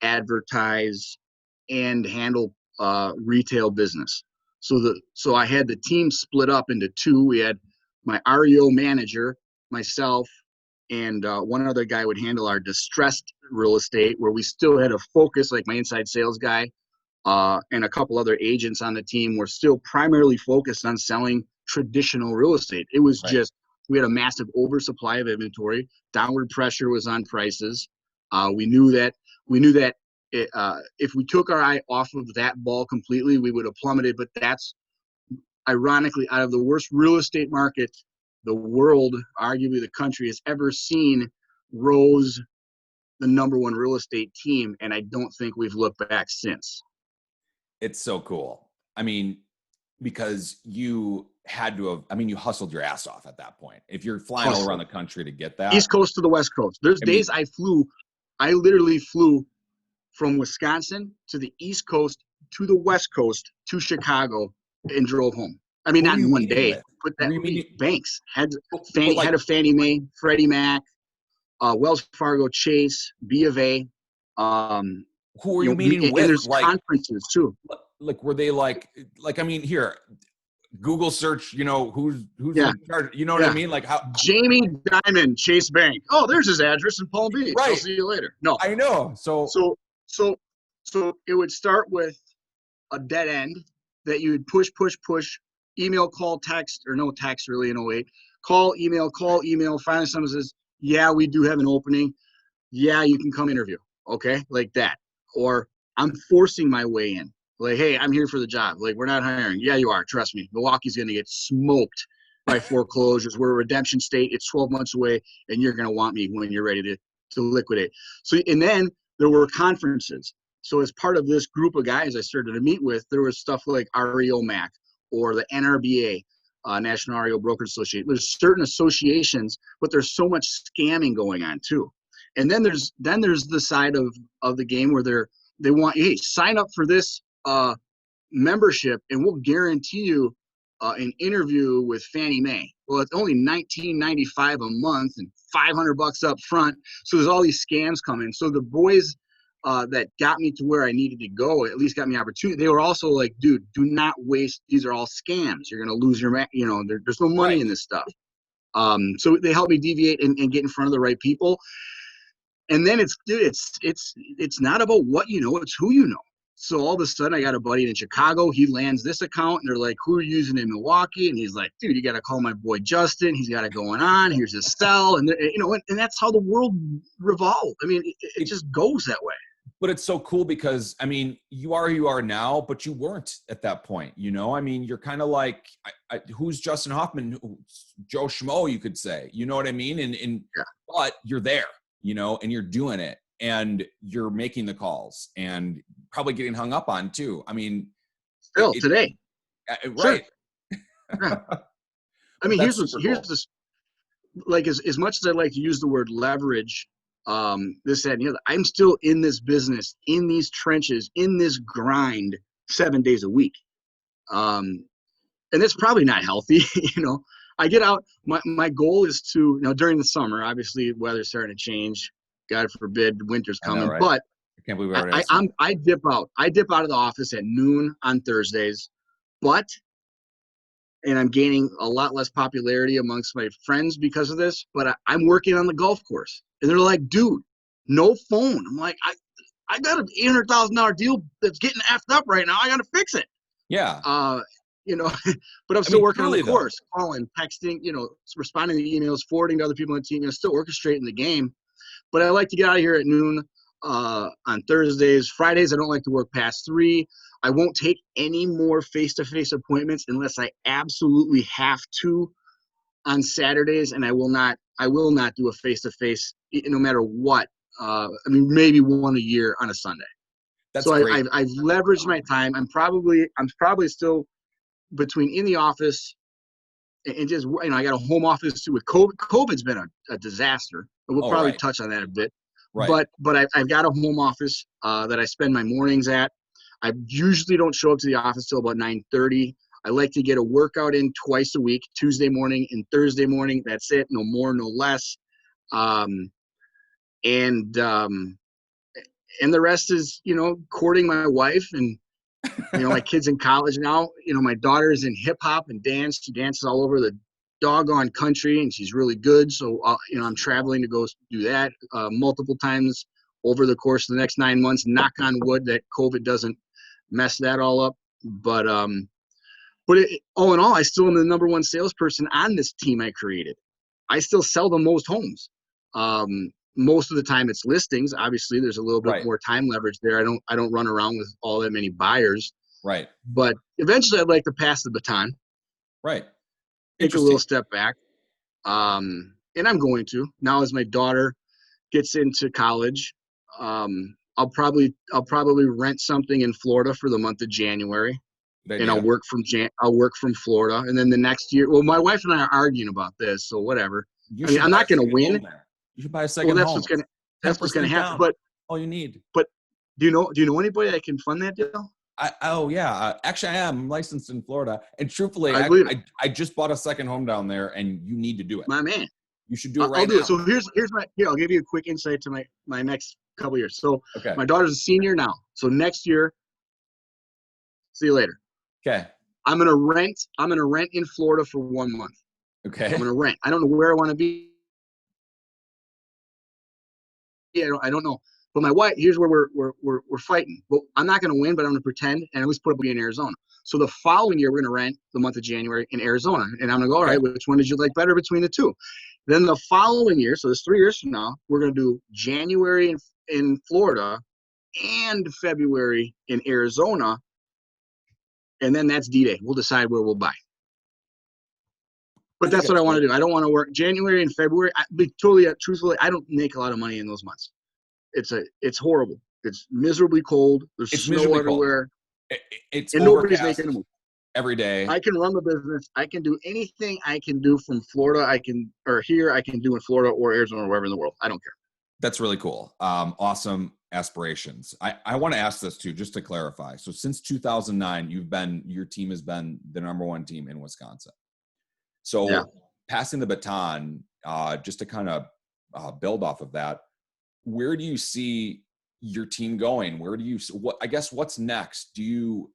advertise, and handle retail business. So I had the team split up into two. We had my REO manager, myself, and one other guy would handle our distressed real estate, where we still had a focus, like my inside sales guy, and a couple other agents on the team were still primarily focused on selling traditional real estate. It was Right. just, we had a massive oversupply of inventory. Downward pressure was on prices. We knew that if we took our eye off of that ball completely, we would have plummeted. But that's ironically, out of the worst real estate market the world, arguably the country, has ever seen, rose the number one real estate team. And I don't think we've looked back since. It's so cool. I mean, because you had to have, I mean, you hustled your ass off at that point. If you're flying all around the country to get that. East Coast to the West Coast. There's I mean, days I literally flew from Wisconsin to the East Coast to the West Coast to Chicago and drove home. I mean, who not are you in one meeting day, with? but Who that are you would be meeting? banks. Had Like, a Fannie Mae, Freddie Mac, Wells Fargo, Chase, B of A. who are you meeting And with? there's conferences too. Like, were they like, I mean, here, Google search, who's Yeah, in charge, you know what I yeah. mean? Like how, Jamie Dimon, Chase Bank. Oh, there's his address in Palm Beach. I'll right. see you later. No. I know. So So it would start with a dead end that you would push, email, call, text, or no text really in 08. Call, email. Finally someone says, yeah, we do have an opening. Yeah, you can come interview. Okay, like that. Or I'm forcing my way in. Like, hey, I'm here for the job. Like, we're not hiring. Yeah, you are. Trust me. Milwaukee's going to get smoked by foreclosures. We're a redemption state. It's 12 months away, and you're going to want me when you're ready to liquidate. So, and then there were conferences. So as part of this group of guys I started to meet with, there was stuff like REO MAC or the NRBA, National REO Brokers Association. There's certain associations, but there's so much scamming going on too. And then there's the side of the game where they want, hey, sign up for this membership and we'll guarantee you an interview with Fannie Mae. Well, it's only $19.95 a month and $500 up front. So there's all these scams coming. So the boys that got me to where I needed to go, at least got me opportunity. They were also like, dude, do not waste. These are all scams. You're going to lose your, there's no money in this stuff. So they helped me deviate and get in front of the right people. And then it's not about what you know, it's who you know. So all of a sudden I got a buddy in Chicago. He lands this account and they're like, who are you using in Milwaukee? And he's like, dude, you got to call my boy Justin. He's got it going on. Here's his cell. And and that's how the world revolves. I mean, it just goes that way. But it's so cool because, I mean, you are who you are now, but you weren't at that point, I mean, you're kind of like, who's Justin Hoffman? Joe Schmo, you could say, you know what I mean? And yeah. But you're there, and you're doing it and you're making the calls and probably getting hung up on too. I mean, still today. Right. Sure. Yeah. I mean, here's this, like, as much as I like to use the word leverage, this, that, and the other, I'm still in this business, in these trenches, in this grind 7 days a week. And that's probably not healthy. I get out, my goal is to, during the summer, obviously weather's starting to change. God forbid winter's coming, know, right? But I can't believe I dip out of the office at noon on Thursdays, and I'm gaining a lot less popularity amongst my friends because of this, but I'm working on the golf course. And they're like, dude, no phone. I'm like, I got an $800,000 deal that's getting effed up right now. I got to fix it. Yeah. But I'm still working on the course, calling, texting, responding to emails, forwarding to other people on the team, still orchestrating the game. But I like to get out of here at noon on Thursdays. Fridays, I don't like to work past 3. I won't take any more face-to-face appointments unless I absolutely have to on Saturdays, and I will not do a face-to-face no matter what. Maybe one a year on a Sunday. That's so great. I've leveraged my time. I'm probably still between in the office and just, I got a home office too with COVID. COVID's been a disaster. We'll probably touch on that a bit. Right. But I've got a home office that I spend my mornings at. I usually don't show up to the office till about 9:30. I like to get a workout in twice a week, Tuesday morning and Thursday morning. That's it. No more, no less. And the rest is, courting my wife and My kid's in college now. My daughter's in hip hop and dance. She dances all over the doggone country, and she's really good. So, I'm traveling to go do that multiple times over the course of the next 9 months. Knock on wood that COVID doesn't mess that all up. But all in all, I still am the number one salesperson on this team I created. I still sell the most homes. Most of the time it's listings. Obviously, there's a little bit more time leverage there. I don't run around with all that many buyers. Right. But eventually I'd like to pass the baton. Right. Take a little step back. And I'm going to. Now as my daughter gets into college, I'll probably rent something in Florida for the month of January. And I'll work from Florida. And then the next year, well, my wife and I are arguing about this, so whatever. I'm not going to win. You should buy a second home. That's what's gonna happen. But all you need. But do you know anybody that can fund that deal? Actually, I am licensed in Florida, and truthfully, I just bought a second home down there, and you need to do it. My man, you should do it right now. I'll do it. So I'll give you a quick insight to my next couple of years. So my daughter's a senior now. So next year, see you later. Okay. I'm gonna rent in Florida for 1 month. Okay. I'm gonna rent. I don't know where I want to be. I don't know. But my wife, here's where we're fighting. But I'm not going to win, but I'm going to pretend and at least put up in Arizona. So the following year, we're going to rent the month of January in Arizona. And I'm going to go, all right, which one did you like better between the two? Then the following year, so it's 3 years from now, we're going to do January in Florida and February in Arizona. And then that's D-Day. We'll decide where we'll buy. But that's what I want to do. I don't want to work January and February. Truthfully, I don't make a lot of money in those months. It's horrible. It's miserably cold. There's snow everywhere. It's and nobody's making a move every day. I can run the business. I can do anything I can do from Florida. I can do in Florida or Arizona or wherever in the world. I don't care. That's really cool. Awesome aspirations. I want to ask this too, just to clarify. So since 2009, your team has been the number one team in Wisconsin. So passing the baton, just to kind of build off of that, where do you see your team going? What's next? Do you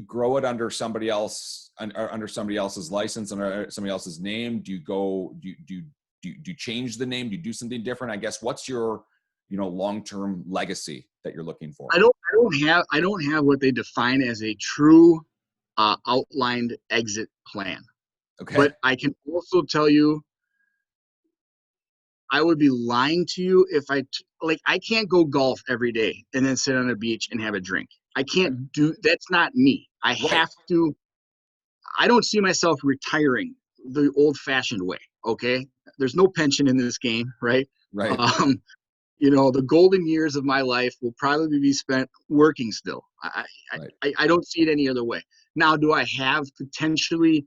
grow it under somebody else, under somebody else's license, under somebody else's name? Do you change the name? Do you do something different? I guess what's your long-term legacy that you're looking for? I don't have what they define as a true outlined exit plan. Okay. But I can also tell you, I would be lying to you if I can't go golf every day and then sit on a beach and have a drink. I can't do, that's not me. I have to, I don't see myself retiring the old fashioned way. Okay. There's no pension in this game, right? Right. The golden years of my life will probably be spent working still. I don't see it any other way. Now, do I have potentially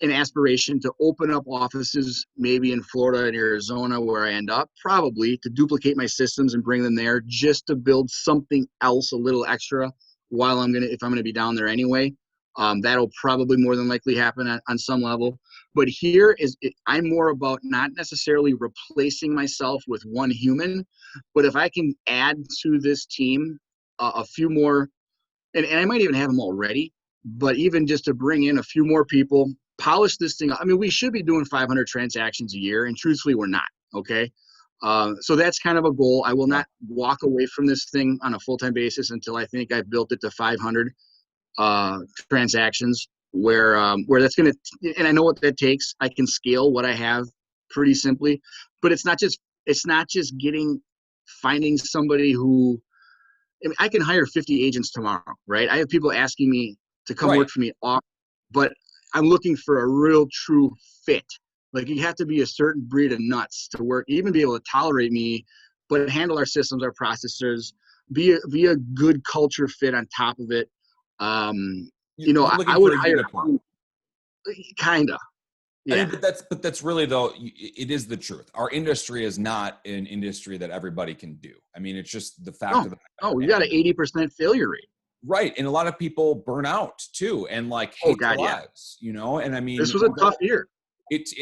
an aspiration to open up offices maybe in Florida and Arizona where I end up? Probably, to duplicate my systems and bring them there just to build something else a little extra while if I'm gonna be down there anyway. That'll probably more than likely happen on some level. But I'm more about not necessarily replacing myself with one human, but if I can add to this team a few more, and I might even have them already, but even just to bring in a few more people, polish this thing. I mean, we should be doing 500 transactions a year, and truthfully, we're not. Okay. So that's kind of a goal. I will not walk away from this thing on a full-time basis until I think I've built it to 500 transactions where that's going to, and I know what that takes. I can scale what I have pretty simply, but it's not just finding somebody who, I can hire 50 agents tomorrow, right? I have people asking me to come work for me but I'm looking for a real true fit. Like, you have to be a certain breed of nuts to work, even be able to tolerate me, but handle our systems, our processors, be a good culture fit on top of it. I would hire kinda. Yeah. I mean, but that's really, though, it is the truth. Our industry is not an industry that everybody can do. I mean, it's just the fact of the matter. Oh, we got an 80% failure rate. Right. And a lot of people burn out too, and hate their lives, and I mean, this was a tough year. This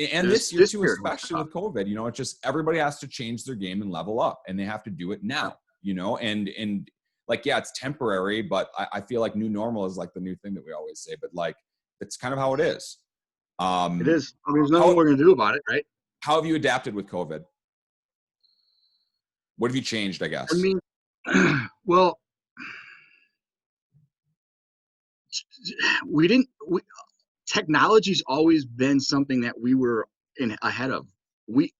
year too, especially with COVID, it's just everybody has to change their game and level up, and they have to do it now, and like, yeah, it's temporary, but I feel like new normal is like the new thing that we always say, but like, it's kind of how it is. It is. I mean, there's nothing How, we're going to do about it, right? how have you adapted with COVID? What have you changed, I I guess? mean, well, we didn't. Technology's always been something that we were ahead of. We,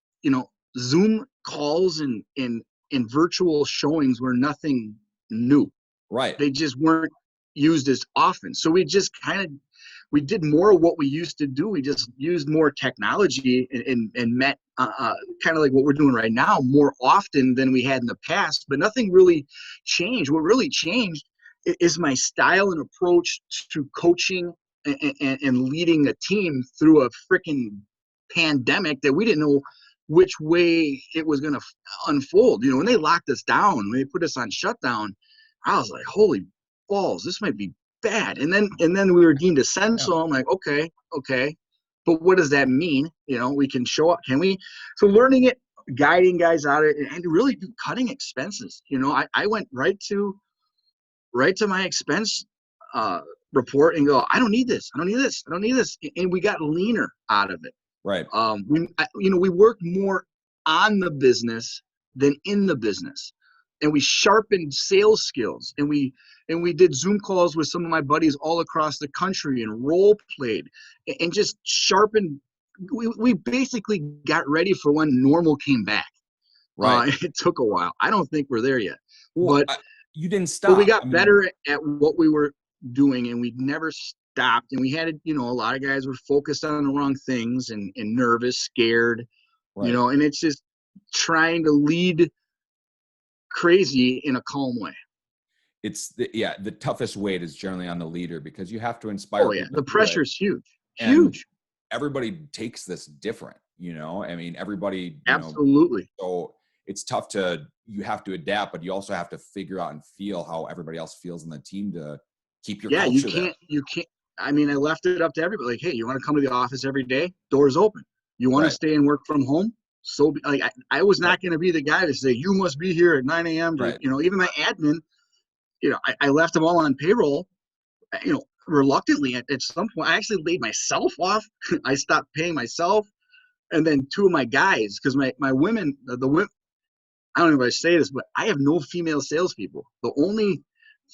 Zoom calls and virtual showings were nothing new. Right. They just weren't used as often. So we did more of what we used to do. We just used more technology and met kind of like what we're doing right now more often than we had in the past, but nothing really changed. What really changed is my style and approach to coaching and leading a team through a freaking pandemic that we didn't know which way it was going to unfold. When they locked us down, when they put us on shutdown, I was like, holy balls, this might be bad. And then we were deemed essential. Yeah. I'm like, okay. But what does that mean? We can show up. Can we? So learning it, guiding guys out of it, and really cutting expenses. I went right to my expense report and go, I don't need this. I don't need this. I don't need this. And we got leaner out of it. Right. We worked more on the business than in the business, and we sharpened sales skills, and we did Zoom calls with some of my buddies all across the country and role played and just sharpened. We basically got ready for when normal came back. Right. It took a while. I don't think we're there yet, Well, but you didn't but we stop. got better at what we were doing, and we never stopped. And we had, a lot of guys were focused on the wrong things and nervous, scared, right. and it's just trying to lead crazy in a calm way. It's the toughest weight is generally on the leader because you have to inspire Oh yeah, people the through pressure it. is huge. And everybody takes this different, I mean, everybody, Absolutely. So it's tough you have to adapt, but you also have to figure out and feel how everybody else feels in the team to keep your culture there. You can't. I mean, I left it up to everybody. Like, hey, you want to come to the office every day? Doors open. You want to stay and work from home? So, like, I was not going to be the guy to say you must be here at 9 a.m. to, even my admin. I left them all on payroll. Reluctantly at some point, I actually laid myself off. I stopped paying myself, and then two of my guys, because my women, the women. I don't know if I say this, but I have no female salespeople. The only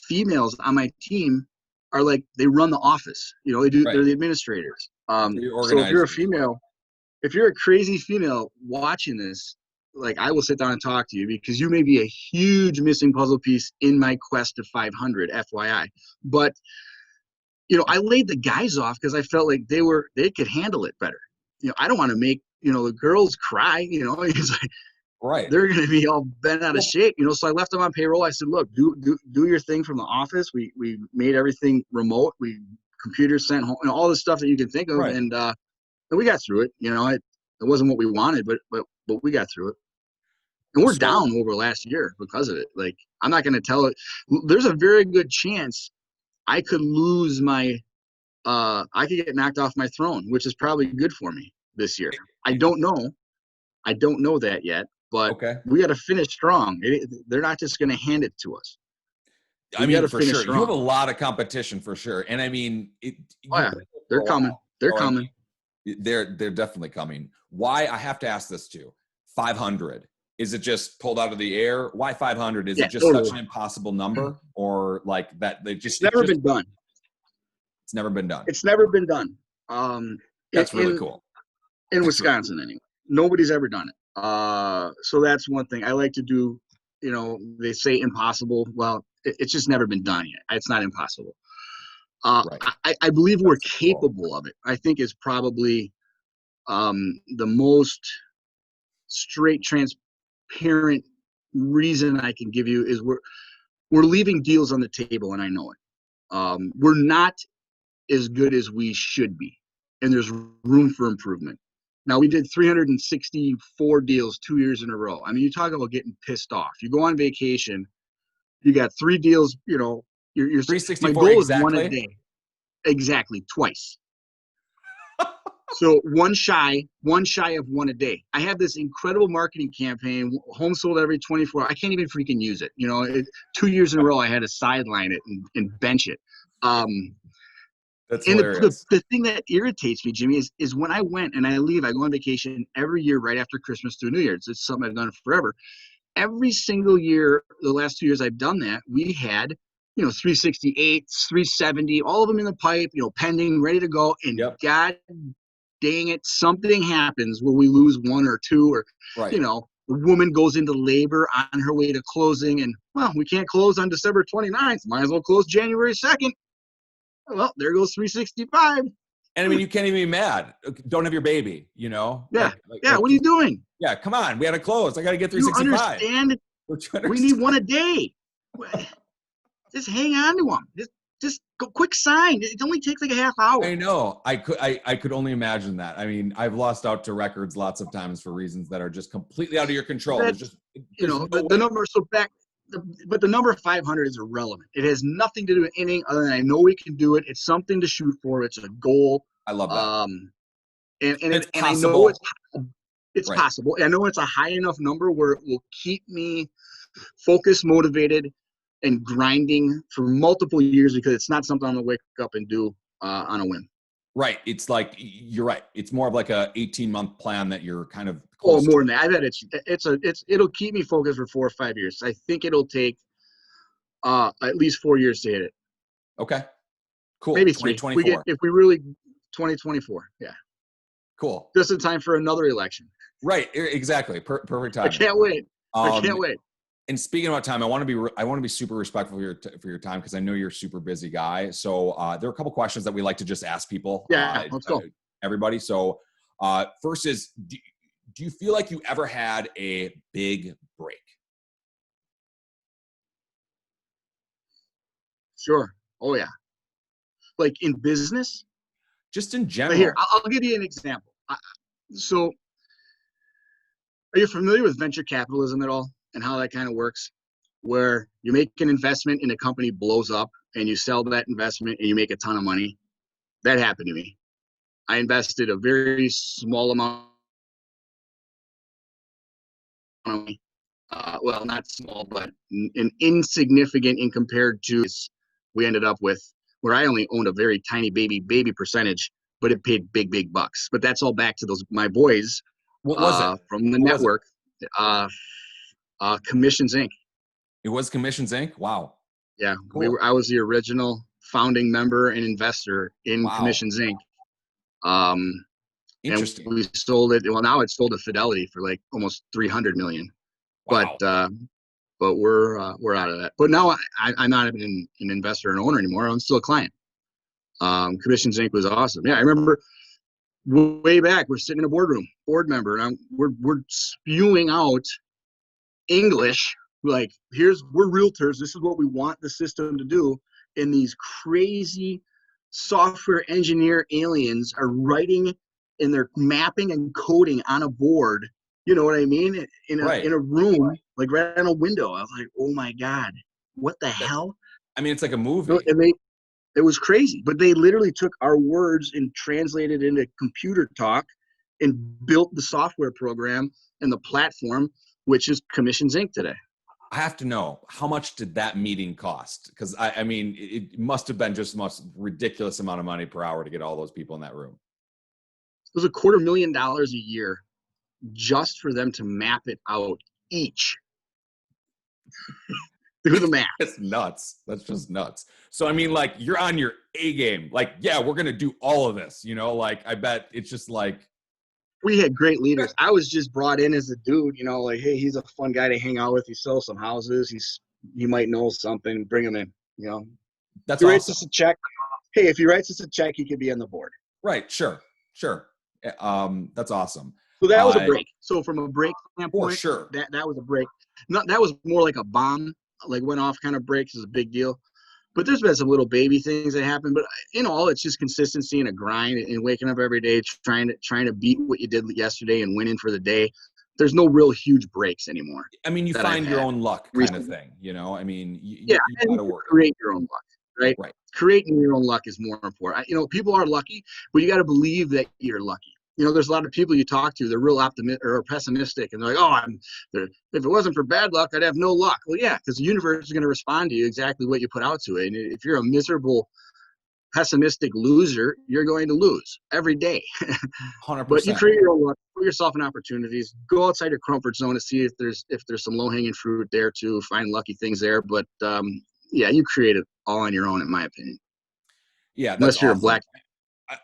females on my team are like, they run the office. They're the administrators. So if you're a female, if you're a crazy female watching this, like, I will sit down and talk to you because you may be a huge missing puzzle piece in my quest to 500, FYI. But, I laid the guys off because I felt like they could handle it better. I don't want to make, the girls cry, it's like, Right. they're going to be all bent out of shape, so I left them on payroll. I said, look, do your thing from the office. We made everything remote. We computers sent home, all the stuff that you can think of. Right. And we got through it. It wasn't what we wanted, but we got through it. And we're down over last year because of it. Like, I'm not going to tell it. There's a very good chance I could lose I could get knocked off my throne, which is probably good for me this year. I don't know that yet. But we got to finish strong. They're not just going to hand it to us. I mean, for sure. Strong. You have a lot of competition for sure. And I mean, they're coming. They're coming. They're definitely coming. Why? I have to ask this too. 500. Is it just pulled out of the air? Why 500? Is it just such an impossible number, or like that? It's never been done. It's never been done. It's never been done. That's really cool. In Wisconsin, anyway. Nobody's ever done it. So that's one thing I like to do. They say impossible. Well, it's just never been done yet. It's not impossible. I believe we're capable of it. I think it's probably the most straight, transparent reason I can give you is we're leaving deals on the table, and I know it. We're not as good as we should be, and there's room for improvement. Now, we did 364 deals 2 years in a row. I mean, you talk about getting pissed off. You go on vacation, you got 3 deals, your 364 my goal exactly? is 1 a day. Exactly, twice. So one shy of one a day. I have this incredible marketing campaign, home sold every 24 hours. I can't even freaking use it. 2 years in a row, I had to sideline it and bench it. That's And hilarious. the thing that irritates me, Jimmy, is when I went and I leave, I go on vacation every year right after Christmas through New Year's. It's something I've done forever. Every single year, the last 2 years I've done that, we had, 368, 370, all of them in the pipe, pending, ready to go. And Yep. God dang it, something happens where we lose one or two, or, Right. the woman goes into labor on her way to closing, and, well, we can't close on December 29th. Might as well close January 2nd. Well, there goes 365. And I mean, you can't even be mad. Don't have your baby, Yeah. Like What are you just, doing? yeah, come on. We had to close. I got to get You 365. understand? We need one a day. Just hang on to them. Just go quick sign. It only takes like a half hour. I know. I could only imagine that. I mean, I've lost out to records lots of times for reasons that are just completely out of your control. That, There's no the way. number, but the number 500 is irrelevant. It has nothing to do with anything other than I know we can do it. It's something to shoot for. It's a goal. I love that. And I possible. know it's Right. possible. I know it's a high enough number where it will keep me focused, motivated, and grinding for multiple years, because it's not something I'm gonna wake up and do on a whim. Right. It's like, you're right. It's more of like a 18-month plan that you're kind of Oh, close more to. than that. I bet it'll keep me focused for 4 or 5 years. I think it'll take at least 4 years to hit it. Okay. Cool. Maybe 3. 2024. If we really 2024. Yeah. Cool. Just in time for another election. Right. Exactly. Perfect timing. I can't wait. I can't wait. And speaking about time, I want to be super respectful for your time, because I know you're a super busy guy. So there are a couple questions that we like to just ask people. Yeah, let's go. Everybody. So first is, do you feel like you ever had a big break? Sure. Oh yeah. Like in business? Just in But general. here, I'll give you an example. So are you familiar with venture capitalism at all, and how that kind of works? Where you make an investment and the company blows up and you sell that investment and you make a ton of money. That happened to me. I invested a very small amount of money. Well, not small, but an insignificant in compared to we ended up with, where I only owned a very tiny baby percentage, but it paid big bucks. But that's all back to my boys What was it? from the What was it? network. Commissions Inc. It was Commissions Inc. Wow. Yeah, Cool. I was the original founding member and investor in Wow. Commissions Inc. Interesting. And we sold it. Well, now it's sold to Fidelity for like almost 300 million. Wow. But we're out of that. But now I'm not an investor and owner anymore. I'm still a client. Commissions Inc. was awesome. Yeah, I remember way back, we're sitting in a boardroom, board member, and we're spewing out English. Like, we're realtors. This is what we want the system to do. And these crazy software engineer aliens are writing, and they're mapping and coding on a board. You know what I mean? In a room, like right on a window. I was like, oh my God, what the hell? I mean, it's like a movie. And it was crazy, but they literally took our words and translated into computer talk and built the software program and the platform, which is Commissions Inc. today. I have to know, how much did that meeting cost? Because I mean, it must have been just the most ridiculous amount of money per hour to get all those people in that room. It was $250,000 a year just for them to map it out each. Do the math. It's nuts. That's just nuts. So, I mean, like, you're on your A game. Like, yeah, we're going to do all of this, like, I bet it's just like. We had great leaders. I was just brought in as a dude, like, hey, he's a fun guy to hang out with. He sells some houses. He might know something. Bring him in, That's he awesome. writes us a check. Hey, if he writes us a check, he could be on the board. Right. Sure. That's awesome. So that was a break. So from a break standpoint, sure. that was a break. That was more like a bomb, like went off kind of breaks is a big deal. But there's been some little baby things that happen. But in all, it's just consistency and a grind and waking up every day trying to beat what you did yesterday and winning for the day. There's no real huge breaks anymore. I mean, you find your own luck kind of thing, I mean, you got to work. Create your own luck. right? Right. Creating your own luck is more important. People are lucky, but you got to believe that you're lucky. There's a lot of people you talk to, they're real optimistic or pessimistic, and they're like, oh, if it wasn't for bad luck, I'd have no luck. Well, yeah, because the universe is going to respond to you exactly what you put out to it. And if you're a miserable, pessimistic loser, you're going to lose every day. But you 100%. create your own luck, put yourself in opportunities, go outside your comfort zone to see if there's some low-hanging fruit there too, find lucky things there. But yeah, you create it all on your own, in my opinion. Yeah, that's Unless you're a awesome. black.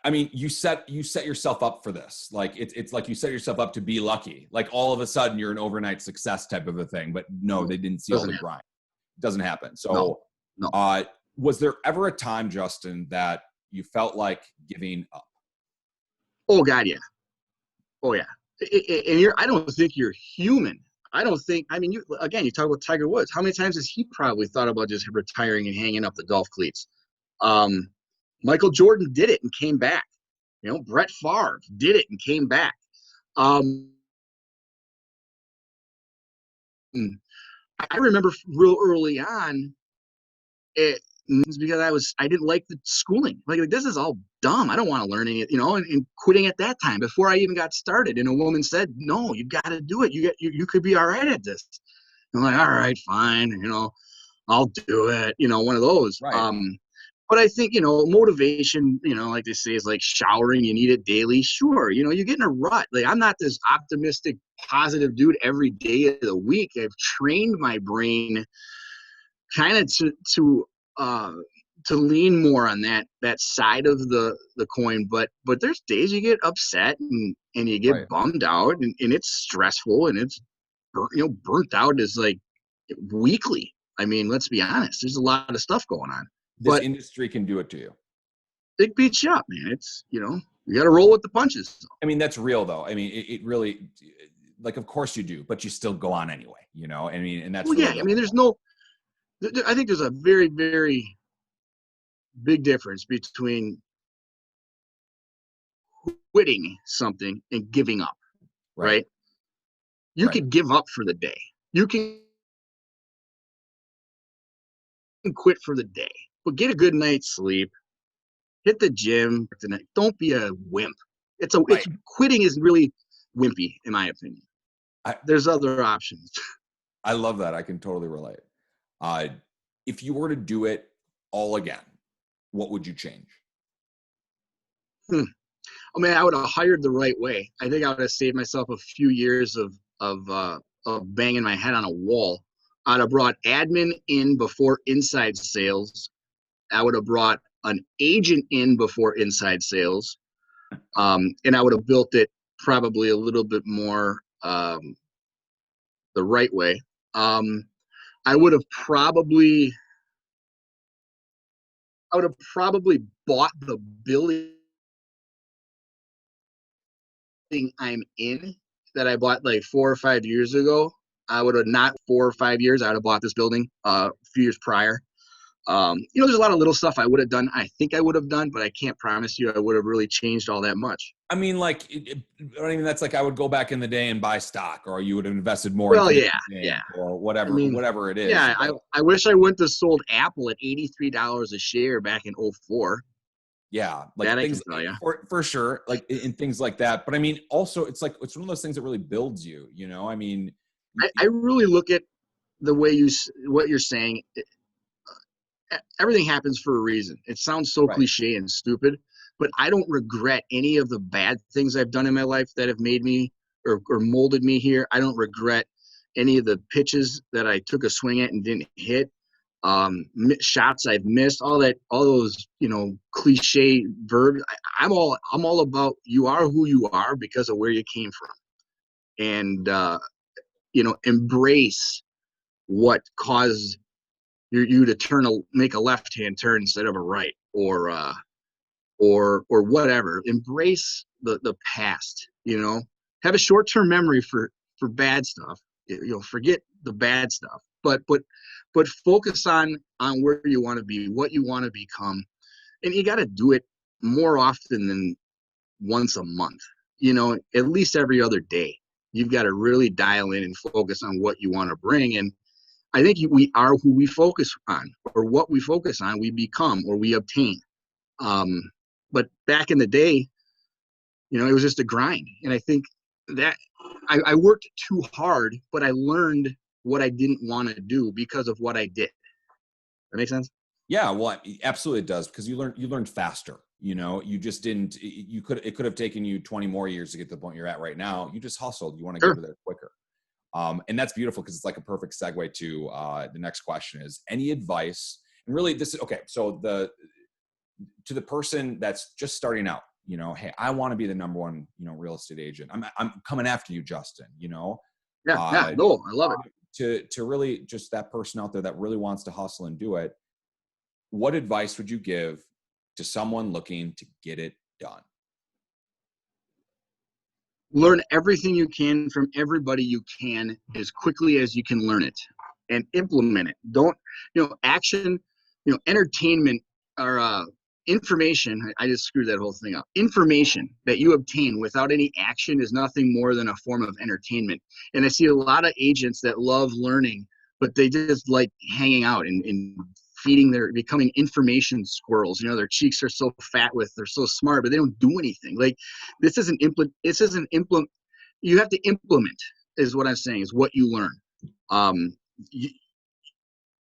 I mean, you set yourself up for this. Like it's like you set yourself up to be lucky. Like all of a sudden you're an overnight success type of a thing. But no, they didn't see all Doesn't the happen. grind. It doesn't happen. No, So no. was there ever a time, Justin, that you felt like giving up? Oh God, yeah. Oh yeah. And I don't think you're human. I don't think. I mean, you talk about Tiger Woods. How many times has he probably thought about just retiring and hanging up the golf cleats? Michael Jordan did it and came back. Brett Favre did it and came back. I remember real early on, it's because I didn't like the schooling. Like this is all dumb. I don't want to learn any, and quitting at that time before I even got started. And a woman said, "No, you got to do it. You could be all right at this." And I'm like, "All right, fine. I'll do it." One of those. Right. But I think, motivation, like they say, is like showering. You need it daily. Sure. You get in a rut. Like I'm not this optimistic, positive dude every day of the week. I've trained my brain kind of to lean more on that side of the coin. But there's days you get upset and you get Right. bummed out and it's stressful and it's, burnt out is like weekly. I mean, let's be honest. There's a lot of stuff going on. This But industry can do it to you. it beats you up, man. It's, you got to roll with the punches. I mean, that's real though. I mean, it really, like, of course you do, but you still go on anyway, I mean, and that's Well, really yeah. I mean, I think there's a very, very big difference between quitting something and giving up, right? You Right. can give up for the day. You can quit for the day, but get a good night's sleep, hit the gym tonight. Don't be a wimp. It's Right. quitting is really wimpy, in my opinion. I, There's other options. I love that. I can totally relate. If you were to do it all again, what would you change? I mean, I would have hired the right way. I think I would have saved myself a few years of banging my head on a wall. I'd have brought admin in before inside sales. I would have brought an agent in before inside sales, and I would have built it probably a little bit more the right way. I would have probably bought the building I'm in that I bought like 4 or 5 years ago. I would have not 4 or 5 years. I would have bought this building a few years prior. There's a lot of little stuff I would have done. I think I would have done, but I can't promise you I would have really changed all that much. I mean, like, I mean, that's like I would go back in the day and buy stock, or you would have invested more Well, into yeah, the or I mean, whatever it is. yeah, I wish I wouldn't have sold Apple at $83 a share back in 2004. Yeah, like That I things can tell you. for sure, like in things like that. But I mean, also, it's like it's one of those things that really builds you. I mean, I really look at the way what you're saying. Everything happens for a reason. It sounds so right, cliche and stupid, but I don't regret any of the bad things I've done in my life that have made me or molded me here. I don't regret any of the pitches that I took a swing at and didn't hit. Shots I've missed, all those, cliche verbs. I'm all about you are who you are because of where you came from, and embrace what caused you to make a left hand turn instead of a right, or whatever. Embrace the past. Have a short term memory for bad stuff. Forget the bad stuff, but focus on where you want to be, what you want to become, and you got to do it more often than once a month. At least every other day. You've got to really dial in and focus on what you want to bring. And I think we are who we focus on, or what we focus on, we become or we obtain. But back in the day, it was just a grind. And I think that I worked too hard, but I learned what I didn't want to do because of what I did. That makes sense? Yeah, well, absolutely it does, because you learned faster. You just didn't. It could have taken you 20 more years to get to the point you're at right now. You just hustled. You want to Sure. get there quicker. And that's beautiful, because it's like a perfect segue to the next question: is any advice? And really, this is okay. So to the person that's just starting out, hey, I want to be the number one, real estate agent. I'm coming after you, Justin. Yeah. No, I love it. To really just that person out there that really wants to hustle and do it. What advice would you give to someone looking to get it done? Learn everything you can from everybody you can as quickly as you can learn it, and implement it. Don't, action, entertainment or information. I just screwed that whole thing up. Information that you obtain without any action is nothing more than a form of entertainment. And I see a lot of agents that love learning, but they just like hanging out and becoming information squirrels. Their cheeks are so fat they're so smart, but they don't do anything. Like, this isn't implement. You have to implement, is what I'm saying, is what you learn.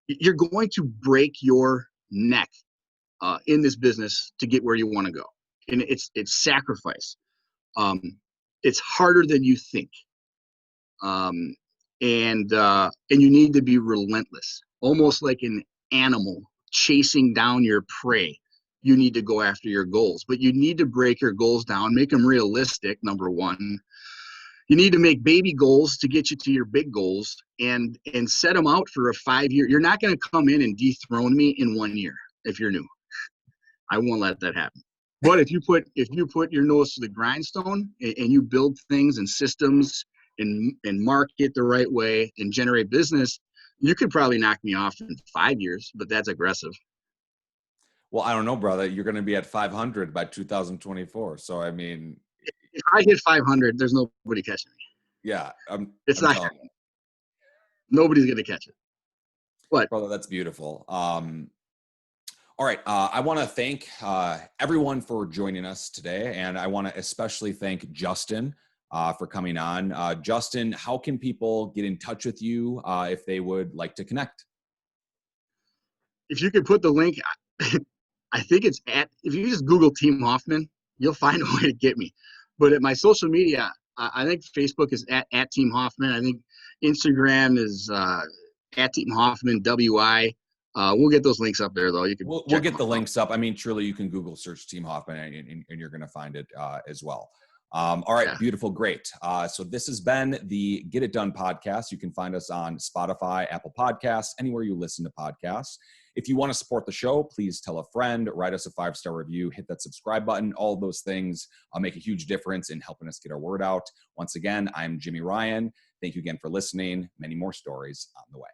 You're going to break your neck in this business to get where you want to go. And it's sacrifice. It's harder than you think. And you need to be relentless, almost like an animal chasing down your prey. You need to go after your goals, but you need to break your goals down, make them realistic. Number one, you need to make baby goals to get you to your big goals, and set them out for a 5-year. You're not going to come in and dethrone me in 1 year. If you're new, I won't let that happen. But if you put your nose to the grindstone and you build things and systems and market the right way and generate business, you could probably knock me off in 5 years, but that's aggressive. Well, I don't know, brother. You're going to be at 500 by 2024. So, I mean, if I hit 500, there's nobody catching me. Yeah. It's not happening. Nobody's going to catch it. But brother, that's beautiful. All right. I want to thank everyone for joining us today. And I want to especially thank Justin for coming on. Justin, how can people get in touch with you if they would like to connect? If you could put the link, I think it's if you just Google Team Hoffman, you'll find a way to get me. But at my social media, I think Facebook is at Team Hoffman. I think Instagram is at Team Hoffman, WI. We'll get those links up there, though. We'll get the links up. I mean, truly, you can Google search Team Hoffman and you're going to find it as well. All right, yeah. Beautiful, great. So this has been the Get It Done podcast. You can find us on Spotify, Apple Podcasts, anywhere you listen to podcasts. If you want to support the show, please tell a friend, write us a 5-star review, hit that subscribe button. All of those things make a huge difference in helping us get our word out. Once again, I'm Jimi Ryan. Thank you again for listening. Many more stories on the way.